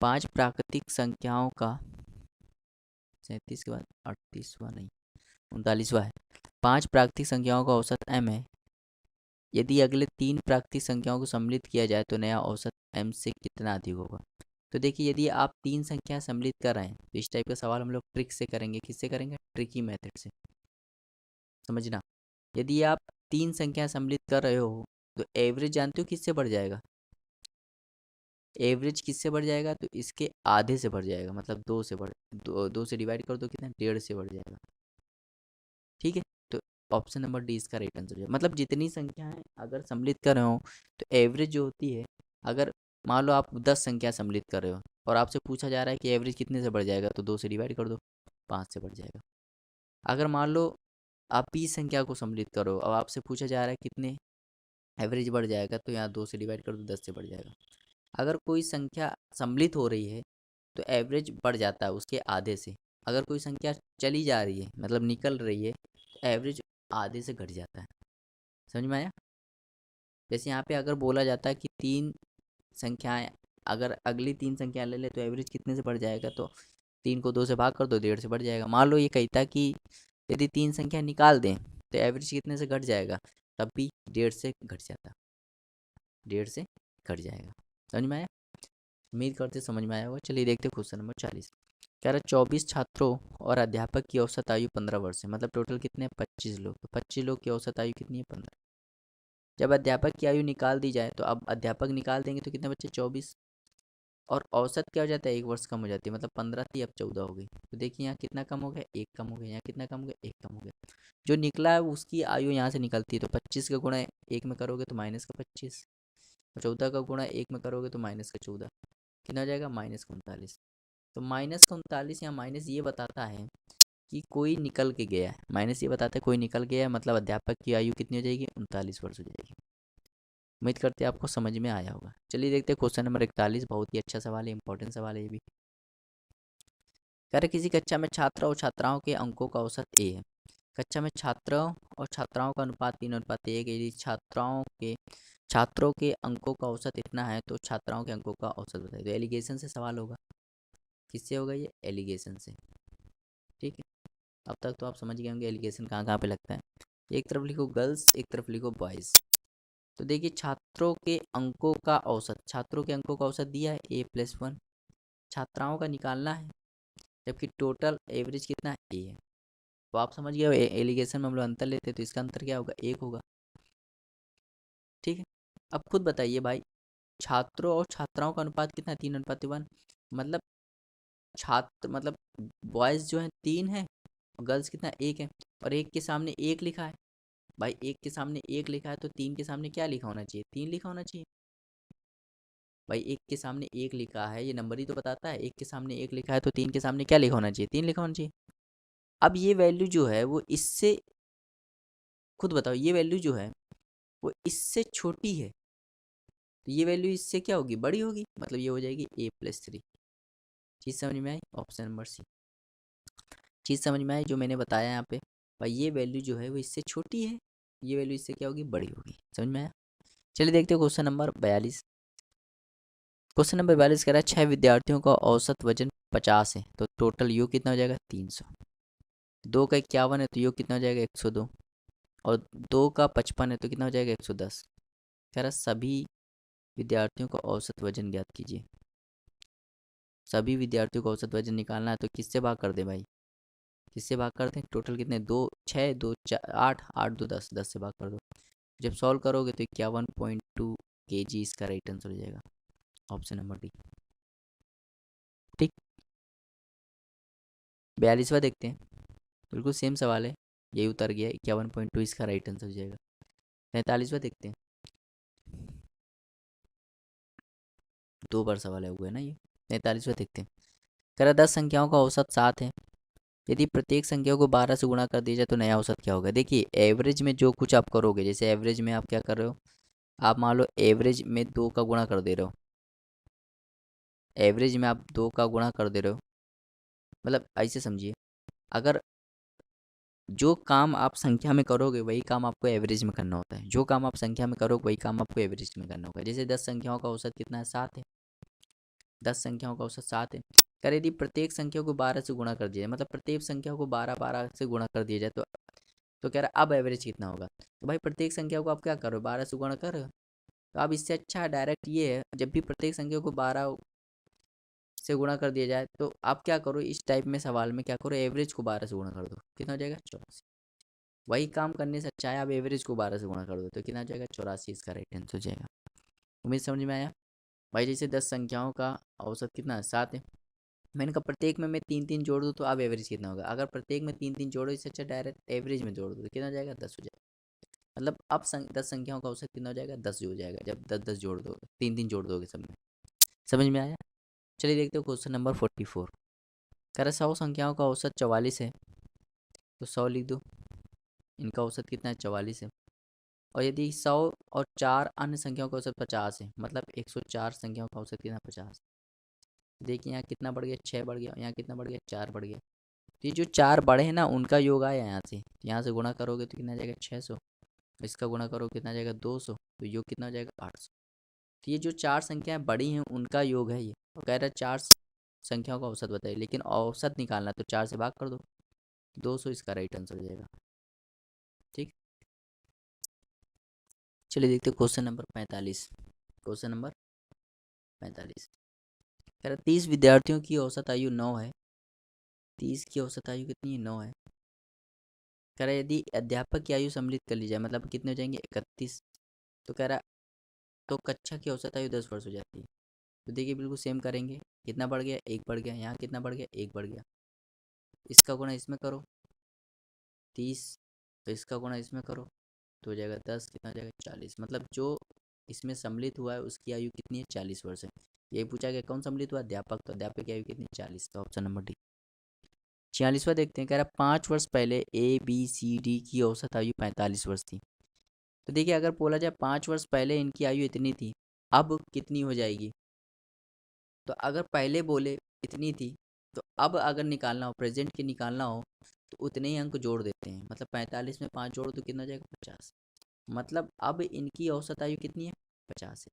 5 प्राकृतिक संख्याओं का, 37 के बाद 38वां नहीं 39वां है, 5 प्राकृतिक संख्याओं का औसत m है, यदि अगले 3 प्राकृतिक संख्याओं को सम्मिलित किया जाए तो नया औसत m से कितना अधिक होगा। तो देखिए, यदि आप 3 संख्याएं सम्मिलित कर रहे हैं तो इस टाइप का सवाल हम लोग ट्रिक से करेंगे। किससे करेंगे, ट्रिकी मेथड से, समझना। यदि आप 3 संख्याएं सम्मिलित कर रहे हो तो एवरेज जानते हो किससे बढ़ जाएगा, एवरेज किससे बढ़ जाएगा, तो इसके आधे से बढ़ जाएगा, मतलब 2 से बढ़, 2 से डिवाइड कर दो कितना, 1.5 से बढ़ जाएगा। ठीक है, तो ऑप्शन नंबर डी इसका राइट आंसर है। मतलब जितनी संख्याएं अगर सम्मिलित कर रहे हो तो एवरेज जो होती है, अगर मान लो आप 10 संख्या सम्मिलित कर रहे हो और आपसे पूछा जा रहा है कि एवरेज कितने से बढ़ जाएगा, तो 2 से डिवाइड कर दो, 5 से बढ़ जाएगा। अगर मान लो आप 20 संख्या को सम्मिलित करो और आपसे पूछा जा रहा है कितने एवरेज बढ़ जाएगा, तो यहाँ 2 से डिवाइड कर दो, 10 से बढ़ जाएगा। अगर कोई संख्या सम्मिलित हो रही है तो एवरेज बढ़ जाता है उसके आधे से, अगर कोई संख्या चली जा रही है मतलब निकल रही है तो एवरेज आधे से घट जाता है। समझ में आया। जैसे यहाँ पे अगर बोला जाता है कि 3 संख्याएं, अगर अगली 3 संख्या ले ले तो एवरेज कितने से बढ़ जाएगा, तो 3 को 2 से भाग कर दो, 1.5 से बढ़ जाएगा। मान लो ये कहता कि यदि 3 संख्या निकाल दें तो एवरेज कितने से घट जाएगा, तब भी 1.5 से घट जाता, 1.5 से घट जाएगा। समझ में आया, उम्मीद करते समझ में आया होगा। चलिए देखते क्वेश्चन नंबर 40। कह रहा है 24 छात्रों और अध्यापक की औसत आयु 15 वर्ष है, मतलब टोटल कितने 25 लोग, तो 25 लोग की औसत आयु कितनी है 15। जब अध्यापक की आयु निकाल दी जाए तो अब अध्यापक निकाल देंगे तो कितने बच्चे 24, और औसत क्या हो जाता है 1 वर्ष कम हो जाती है, मतलब 15 थी अब 14 हो गई। तो देखिए यहाँ कितना कम हो गया, 1 कम हो गया, यहाँ कितना कम हो गया, 1 कम हो गया। जो निकला है उसकी आयु यहाँ से निकलती है, तो 25 का गुणा 1 में करोगे तो माइनस का 25, 14 का गुणा 1 में करोगे तो माइनस का 14, कितना हो जाएगा माइनस का 39। तो माइनस का 39 या माइनस ये बताता है कि कोई निकल के गया है, माइनस ये बताता है कोई निकल गया है, मतलब अध्यापक की आयु कितनी हो जाएगी 39 वर्ष हो जाएगी। उम्मीद करते हैं आपको समझ में आया होगा। चलिए देखते हैं क्वेश्चन नंबर 41, बहुत ही अच्छा सवाल है, इंपॉर्टेंट सवाल है ये भी। कह रहे किसी कक्षा में छात्र और छात्राओं के अंकों का औसत ए है। कक्षा में छात्रों और छात्राओं का अनुपात 3:1 है। यदि छात्रों के अंकों का औसत इतना है तो छात्राओं के अंकों का औसत बताइए। तो एलिगेशन से सवाल होगा, किससे होगा ये, एलिगेशन से। ठीक है, अब तक तो आप समझ गए होंगे एलिगेशन कहाँ कहाँ पे लगता है। एक तरफ लिखो गर्ल्स, एक तरफ लिखो बॉयज़। तो देखिए छात्रों के अंकों का औसत, छात्रों के अंकों का औसत दिया है A+1, छात्राओं का निकालना है, जबकि टोटल एवरेज कितना है ए है। तो आप समझ गए एलिगेशन में हम लोग अंतर लेते हैं तो इसका अंतर क्या होगा, 1 होगा। ठीक है, अब खुद बताइए भाई, छात्रों और छात्राओं का अनुपात कितना है, 3:1, मतलब छात्र मतलब बॉयज़ जो हैं 3 है और गर्ल्स कितना 1 है, और 1 के सामने 1 लिखा है। भाई 1 के सामने 1 लिखा है तो 3 के सामने क्या लिखा होना चाहिए, 3 लिखा होना चाहिए। भाई 1 के सामने 1 लिखा है, ये नंबर ही तो बताता है, 1 के सामने 1 लिखा है तो 3 के सामने क्या लिखा होना चाहिए, 3 लिखा होना चाहिए। अब ये वैल्यू जो है वो इससे, खुद बताओ ये वैल्यू जो है वो इससे छोटी है, तो ये वैल्यू इससे क्या होगी, बड़ी होगी, मतलब ये हो जाएगी A+3। चीज़ समझ में आई, ऑप्शन नंबर सी। चीज़ समझ में आई जो मैंने बताया यहाँ पे, भाई ये वैल्यू जो है वो इससे छोटी है, ये वैल्यू इससे क्या होगी, बड़ी होगी। समझ में आया। चलिए देखते हैं क्वेश्चन नंबर 42। क्वेश्चन नंबर 42 कह रहा है 6 विद्यार्थियों का औसत वजन 50 है, तो टोटल योग कितना हो जाएगा 300। 2 का 51 है तो योग कितना हो जाएगा 102, और 2 का 55 है तो कितना हो जाएगा 110। कह रहा सभी विद्यार्थियों का औसत वजन ज्ञात कीजिए। सभी विद्यार्थियों का औसत वजन निकालना है तो किससे भाग कर दें भाई, किससे भाग करते हैं, टोटल कितने 2 6 2 4 8 8 2 10, 10 से भाग कर दो। जब सॉल्व करोगे तो 51.2 kg इसका राइट आंसर हो जाएगा, ऑप्शन नंबर डी। ठीक, 42वां देखते हैं, बिल्कुल सेम सवाल है, यही उतर गया, 51.2 इसका राइट आंसर हो जाएगा। 43वां देखते हैं, 2 बार सवाल है हुआ है ना ये। 43वां देखते हैं, कह रहा 10 संख्याओं का औसत 7 है, यदि प्रत्येक संख्या को 12 से गुणा कर दिया जाए तो नया औसत क्या होगा। देखिए एवरेज में जो कुछ आप करोगे, जैसे एवरेज में आप क्या कर रहे हो, आप मान लो एवरेज में 2 का गुणा कर दे रहे हो, एवरेज में आप 2 का गुणा कर दे रहे हो, मतलब ऐसे समझिए, अगर जो काम आप संख्या में करोगे वही काम आपको एवरेज में करना होता है, जो काम आप संख्या में करोगे वही काम आपको एवरेज में करना होगा। जैसे 10 संख्याओं का औसत कितना है, 7 है, 10 संख्याओं का औसत 7 है। कर यदि प्रत्येक संख्या को 12 से गुणा कर दिया जाए, मतलब प्रत्येक संख्या को 12 से गुणा कर दिया जाए तो कह रहा है अब एवरेज कितना होगा। तो भाई प्रत्येक संख्या को आप क्या करो, 12 से गुणा करो। तो अब इससे अच्छा डायरेक्ट ये है, जब भी प्रत्येक संख्या को 12 से गुणा कर दिया जाए तो आप क्या करो, इस टाइप में सवाल में क्या करो, एवरेज को 12 से गुणा कर दो, कितना हो जाएगा 84। वही काम करने से अच्छा है आप एवरेज को 12 से गुणा कर दो, तो कितना हो जाएगा 84, इसका राइट आंसर हो जाएगा। उम्मीद समझ में आया। भाई जैसे 10 संख्याओं का औसत कितना है, 7 है, मैंने कहा प्रत्येक में मैं 3 3 जोड़ दूँ तो अब एवरेज कितना होगा। अगर प्रत्येक में 3 3 जोड़ो, इससे अच्छा डायरेक्ट एवरेज में जोड़ दो, तो कितना हो जाएगा 10 हो जाएगा। मतलब अब 10 संख्याओं का औसत कितना हो जाएगा, 10 हो जाएगा, जब 10 10 जोड़ दोगे, 3 3 जोड़ दोगे सब में। समझ में आया। चलिए देखते हो क्वेश्चन नंबर 44। कह रहा 100 संख्याओं का औसत 44 है, तो 100 लिख दो, इनका औसत कितना है 44 है। और यदि 100 और 4 अन्य संख्याओं का औसत 50 है, मतलब 104 संख्याओं का औसत कितना 50। देखिए यहाँ कितना बढ़ गया, 6 बढ़ गया, यहाँ कितना बढ़ गया 4 बढ़ गया। तो ये जो 4 बढ़े हैं ना उनका योग आया यहाँ से, यहाँ से गुणा करोगे तो कितना जाएगा 600, इसका गुणा करोगे कितना जाएगा 200, तो योग कितना हो जाएगा 800। तो ये जो 4 संख्याएं बड़ी हैं उनका योग है ये, और कह रहा है 4 संख्याओं का औसत बताइए, लेकिन औसत निकालना तो 4 से भाग कर दो, 200 इसका राइट आंसर हो जाएगा। ठीक, चलिए देखते क्वेश्चन नंबर 45। क्वेश्चन नंबर 45 कह रहा 30 विद्यार्थियों की औसत आयु 9 है, 30 की औसत आयु कितनी है 9 है। कह रहा यदि अध्यापक की आयु सम्मिलित कर ली जाए, मतलब कितने हो जाएंगे 31। तो कह रहा तो कक्षा की औसत आयु 10 वर्ष हो जाती है। तो देखिए बिल्कुल सेम करेंगे, कितना बढ़ गया 1 बढ़ गया, यहाँ कितना बढ़ गया 1 बढ़ गया, इसका गुणा इसमें करो 30, तो इसका गुणा इसमें करो तो हो जाएगा 10, कितना हो जाएगा 40। मतलब जो इसमें सम्मिलित हुआ है उसकी आयु कितनी है 40 वर्ष है। ये पूछा गया कौन सम्मिलित हुआ, अध्यापक, तो अध्यापक की आयु कितनी 40, तो ऑप्शन नंबर डी। 46वां देखते हैं, कह रहा 5 वर्ष पहले ABCD की औसत आयु 45 वर्ष थी। तो देखिए अगर बोला जाए 5 वर्ष पहले इनकी आयु इतनी थी, अब कितनी हो जाएगी। तो अगर पहले बोले इतनी थी, तो अब अगर निकालना हो, प्रेजेंट के निकालना हो, तो उतने ही अंक जोड़ देते हैं। मतलब 45 में 5 जोड़ो तो कितना हो जाएगा 50। मतलब अब इनकी औसत आयु कितनी है 50 है।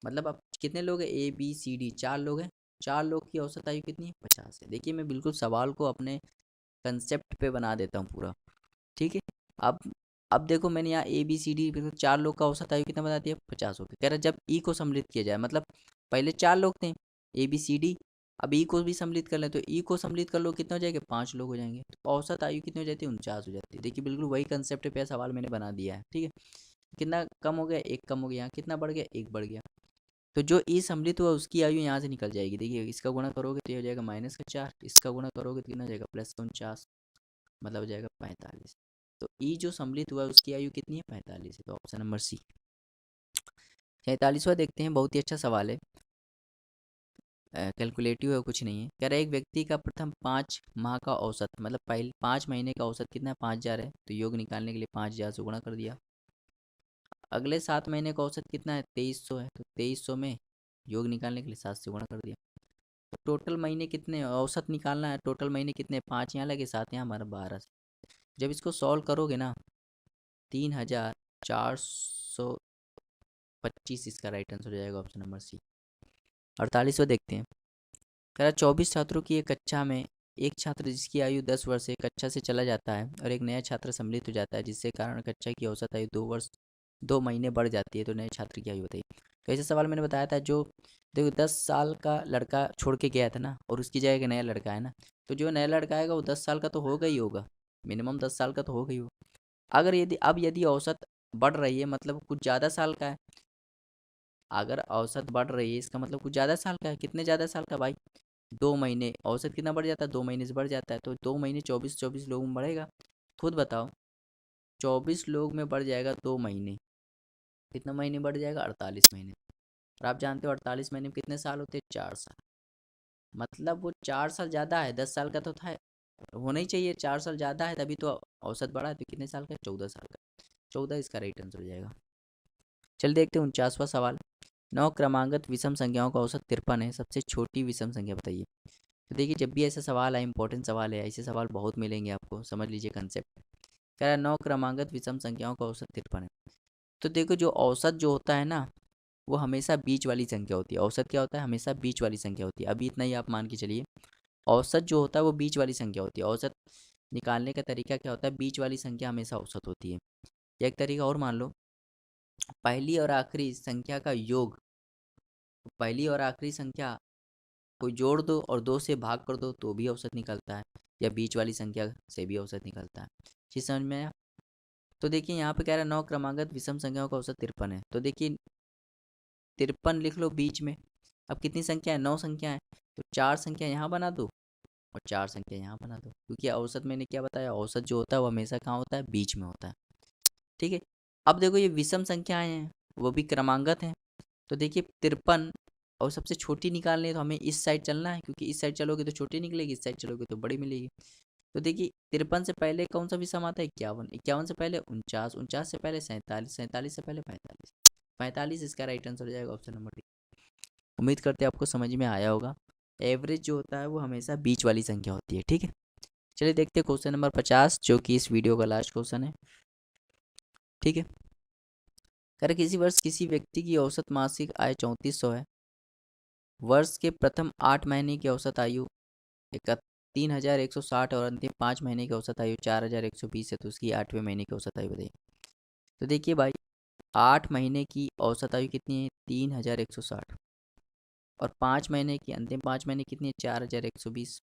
मतलब अब कितने लोग हैं, ABCD 4 लोग हैं, 4 लोग की औसत आयु कितनी है 50 है। देखिए मैं बिल्कुल सवाल को अपने कंसेप्ट पे बना देता हूँ पूरा। ठीक है, अब अब देखो मैंने यहाँ ABCD बिल्कुल 4 लोग का औसत आयु कितना बता दिया 50 हो गया। कह रहा जब ई को सम्मिलित किया जाए, मतलब पहले 4 लोग थे ABCD, अब ई को भी सम्मिलित कर लें, तो ई को सम्मिलित कर लो कितना हो जाएगा 5 लोग हो जाएंगे, तो औसत आयु कितनी हो जाती है 49 हो जाती है। देखिए बिल्कुल वही कंसेप्ट पे सवाल मैंने बना दिया है। ठीक है, कितना कम हो गया 1 कम हो गया, यहाँ कितना बढ़ गया 1 बढ़ गया। तो जो ई सम्मिलित हुआ उसकी आयु यहाँ से निकल जाएगी। देखिए इसका गुणा करोगे तो ये हो जाएगा -4, इसका गुणा करोगे तो कितना हो जाएगा +49, मतलब हो जाएगा 45। तो ई जो सम्मिलित हुआ है उसकी आयु कितनी है 45 है, तो ऑप्शन नंबर सी। 46वां देखते हैं, बहुत ही अच्छा सवाल है, कैलकुलेटिव है कुछ नहीं है। कह रहा है एक व्यक्ति का प्रथम 5 माह का औसत, मतलब पहले 5 महीने का औसत कितना है 5000 है, तो योग निकालने के लिए 5000 से गुणा कर दिया। अगले 7 महीने का औसत कितना है 2300 है, तो 2300 में योग निकालने के लिए 7 से गुणा कर दिया। तो टोटल महीने कितने औसत निकालना है, टोटल महीने कितने 5 यहाँ लगे 7 यहाँ हमारा 12। जब इसको सॉल्व करोगे ना 3425 इसका राइट आंसर हो जाएगा, ऑप्शन नंबर सी। 48वां देखते हैं, कह रहा 24 छात्रों की एक कक्षा में एक छात्र जिसकी आयु 10 वर्ष है कक्षा से चला जाता है और एक नया छात्र सम्मिलित हो जाता है, जिससे कारण कक्षा की औसत आयु 2 वर्ष 2 महीने बढ़ जाती है, तो नए छात्र की आयु बताइए। तो ऐसे सवाल मैंने बताया था, जो देखो 10 साल का लड़का छोड़ के गया था ना और उसकी जगह एक नया लड़का है ना, तो जो नया लड़का आएगा वो 10 साल का तो होगा ही होगा, मिनिमम 10 साल का तो होगा ही होगा। अगर यदि औसत बढ़ रही है, मतलब कुछ ज़्यादा साल का है, अगर औसत बढ़ रही है इसका मतलब कुछ ज़्यादा साल का है। कितने ज़्यादा साल का भाई, 2 महीने, औसत कितना बढ़ जाता है 2 महीने से बढ़ जाता है, तो 2 महीने 24 लोगों में बढ़ेगा। खुद बताओ 24 लोग में बढ़ जाएगा 2 महीने, कितना महीने बढ़ जाएगा 48 महीने। और आप जानते हो 48 महीने में कितने साल होते हैं 4 साल। मतलब वो 4 साल ज़्यादा है, 10 साल का तो था होना ही चाहिए, 4 साल ज़्यादा है तभी तो औसत बढ़ा है, तो कितने साल का है, 14 साल का। 14 इसका राइट आंसर हो जाएगा। चल देखते हैं 49वां सवाल। 9 क्रमांकित विषम संख्याओं का औसत 53 है, सबसे छोटी विषम संख्या बताइए। तो देखिए जब भी ऐसा सवाल है, इंपॉर्टेंट सवाल है, ऐसे सवाल बहुत मिलेंगे आपको, समझ लीजिए कंसेप्ट। कह रहा है 9 क्रमांकित विषम संख्याओं का औसत 53 है। तो देखो जो औसत जो होता है ना, वो हमेशा बीच वाली संख्या होती है। औसत क्या होता है, हमेशा बीच वाली संख्या होती है। अभी इतना ही आप मान के चलिए, औसत जो होता है वो बीच वाली संख्या होती है। औसत निकालने का तरीका क्या होता है, बीच वाली संख्या हमेशा औसत होती है। या एक तरीका और मान लो, पहली और आखिरी संख्या का योग, पहली और आखिरी संख्या को जोड़ दो और 2 से भाग कर दो तो भी औसत निकलता है, या बीच वाली संख्या से भी औसत निकलता है। चीज़ समझ में आया। तो देखिए यहाँ पे कह रहा है 9 क्रमांकित विषम संख्याओं का औसत 53 है। तो देखिए 53 लिख लो बीच में। अब कितनी संख्या है, 9 संख्या है, तो 4 संख्या यहाँ बना दो और 4 संख्या यहाँ बना दो, क्योंकि औसत मैंने क्या बताया, औसत जो होता है वो हमेशा कहाँ होता है, बीच में होता है। ठीक है। अब देखो ये विषम संख्याएं हैं, वो भी क्रमांगत हैं। तो देखिए 53 और सबसे छोटी निकालनी है, तो हमें इस साइड चलना है, क्योंकि इस साइड चलोगे तो छोटी निकलेगी, इस साइड चलोगे तो बड़ी मिलेगी। तो देखिए 53 से पहले कौन सा विषम आता है, 51, 51 से पहले 49, 49 से पहले 47, 47 से पहले 45, 45 इसका राइट आंसर हो जाएगा, ऑप्शन नंबर डी। उम्मीद करते हैं आपको समझ में आया होगा। एवरेज जो होता है वो हमेशा बीच वाली संख्या होती है। ठीक है, चलिए देखते हैं क्वेश्चन नंबर 50, जो कि इस वीडियो का लास्ट क्वेश्चन है। ठीक है, कर किसी वर्ष किसी व्यक्ति की औसत मासिक आय 3400 है। वर्ष के प्रथम 8 महीने की औसत आयु 3160 और अंतिम 5 महीने की औसत आयु 4120 है। तो उसकी 8वें महीने की औसत आयु बताइए। तो देखिए भाई 8 महीने की औसत आयु कितनी है, 3160, और 5 महीने की, अंतिम 5 महीने कितनी है, 4120।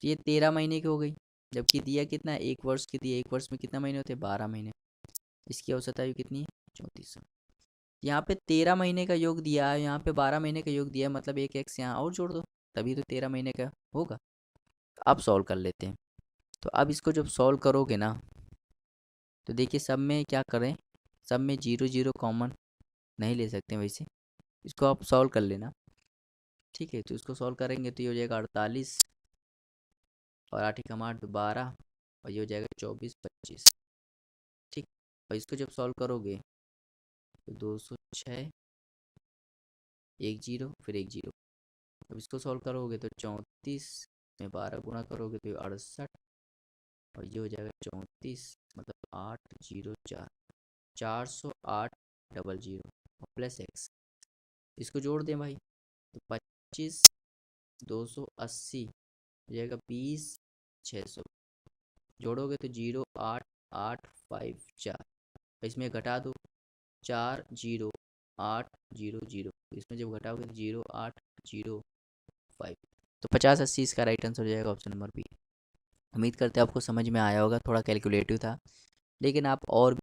तो ये 13 महीने की हो गई। जबकि दिया कितना है, 1 वर्ष की दी, 1 वर्ष में कितना महीने होते हैं, 12 महीने। इसकी औसत आयु कितनी है, 3400। यहाँ पे 13 महीने का योग दिया है, यहाँ पे 12 महीने का योग दिया है, मतलब एक एक्स यहाँ और जोड़ दो, तभी तो 13 महीने का होगा। अब सॉल्व कर लेते हैं। तो अब इसको जब सॉल्व करोगे ना, तो देखिए सब में क्या करें, सब में 0 0 कॉमन नहीं ले सकते वैसे, इसको आप सॉल्व कर लेना। ठीक है, तो इसको सॉल्व करेंगे तो ये हो जाएगा 48 और 8 कम 8 12, और ये हो जाएगा 24 25। ठीक, और इसको जब सॉल्व करोगे तो 206, 1 0 फिर 1 0। अब इसको सॉल्व करोगे तो 34 में 12 गुना करोगे तो 68, और ये हो जाएगा 34, मतलब 804, 408 और प्लस एक्स। इसको जोड़ दें भाई, तो 25 280 हो जाएगा 20 600। जोड़ोगे तो 08854, इसमें घटा दो 40800, इसमें जब घटाओगे तो 08005। तो 50 80 इसका राइट आंसर हो जाएगा, ऑप्शन नंबर बी। उम्मीद करते हैं आपको समझ में आया होगा, थोड़ा कैलकुलेटिव था, लेकिन आप और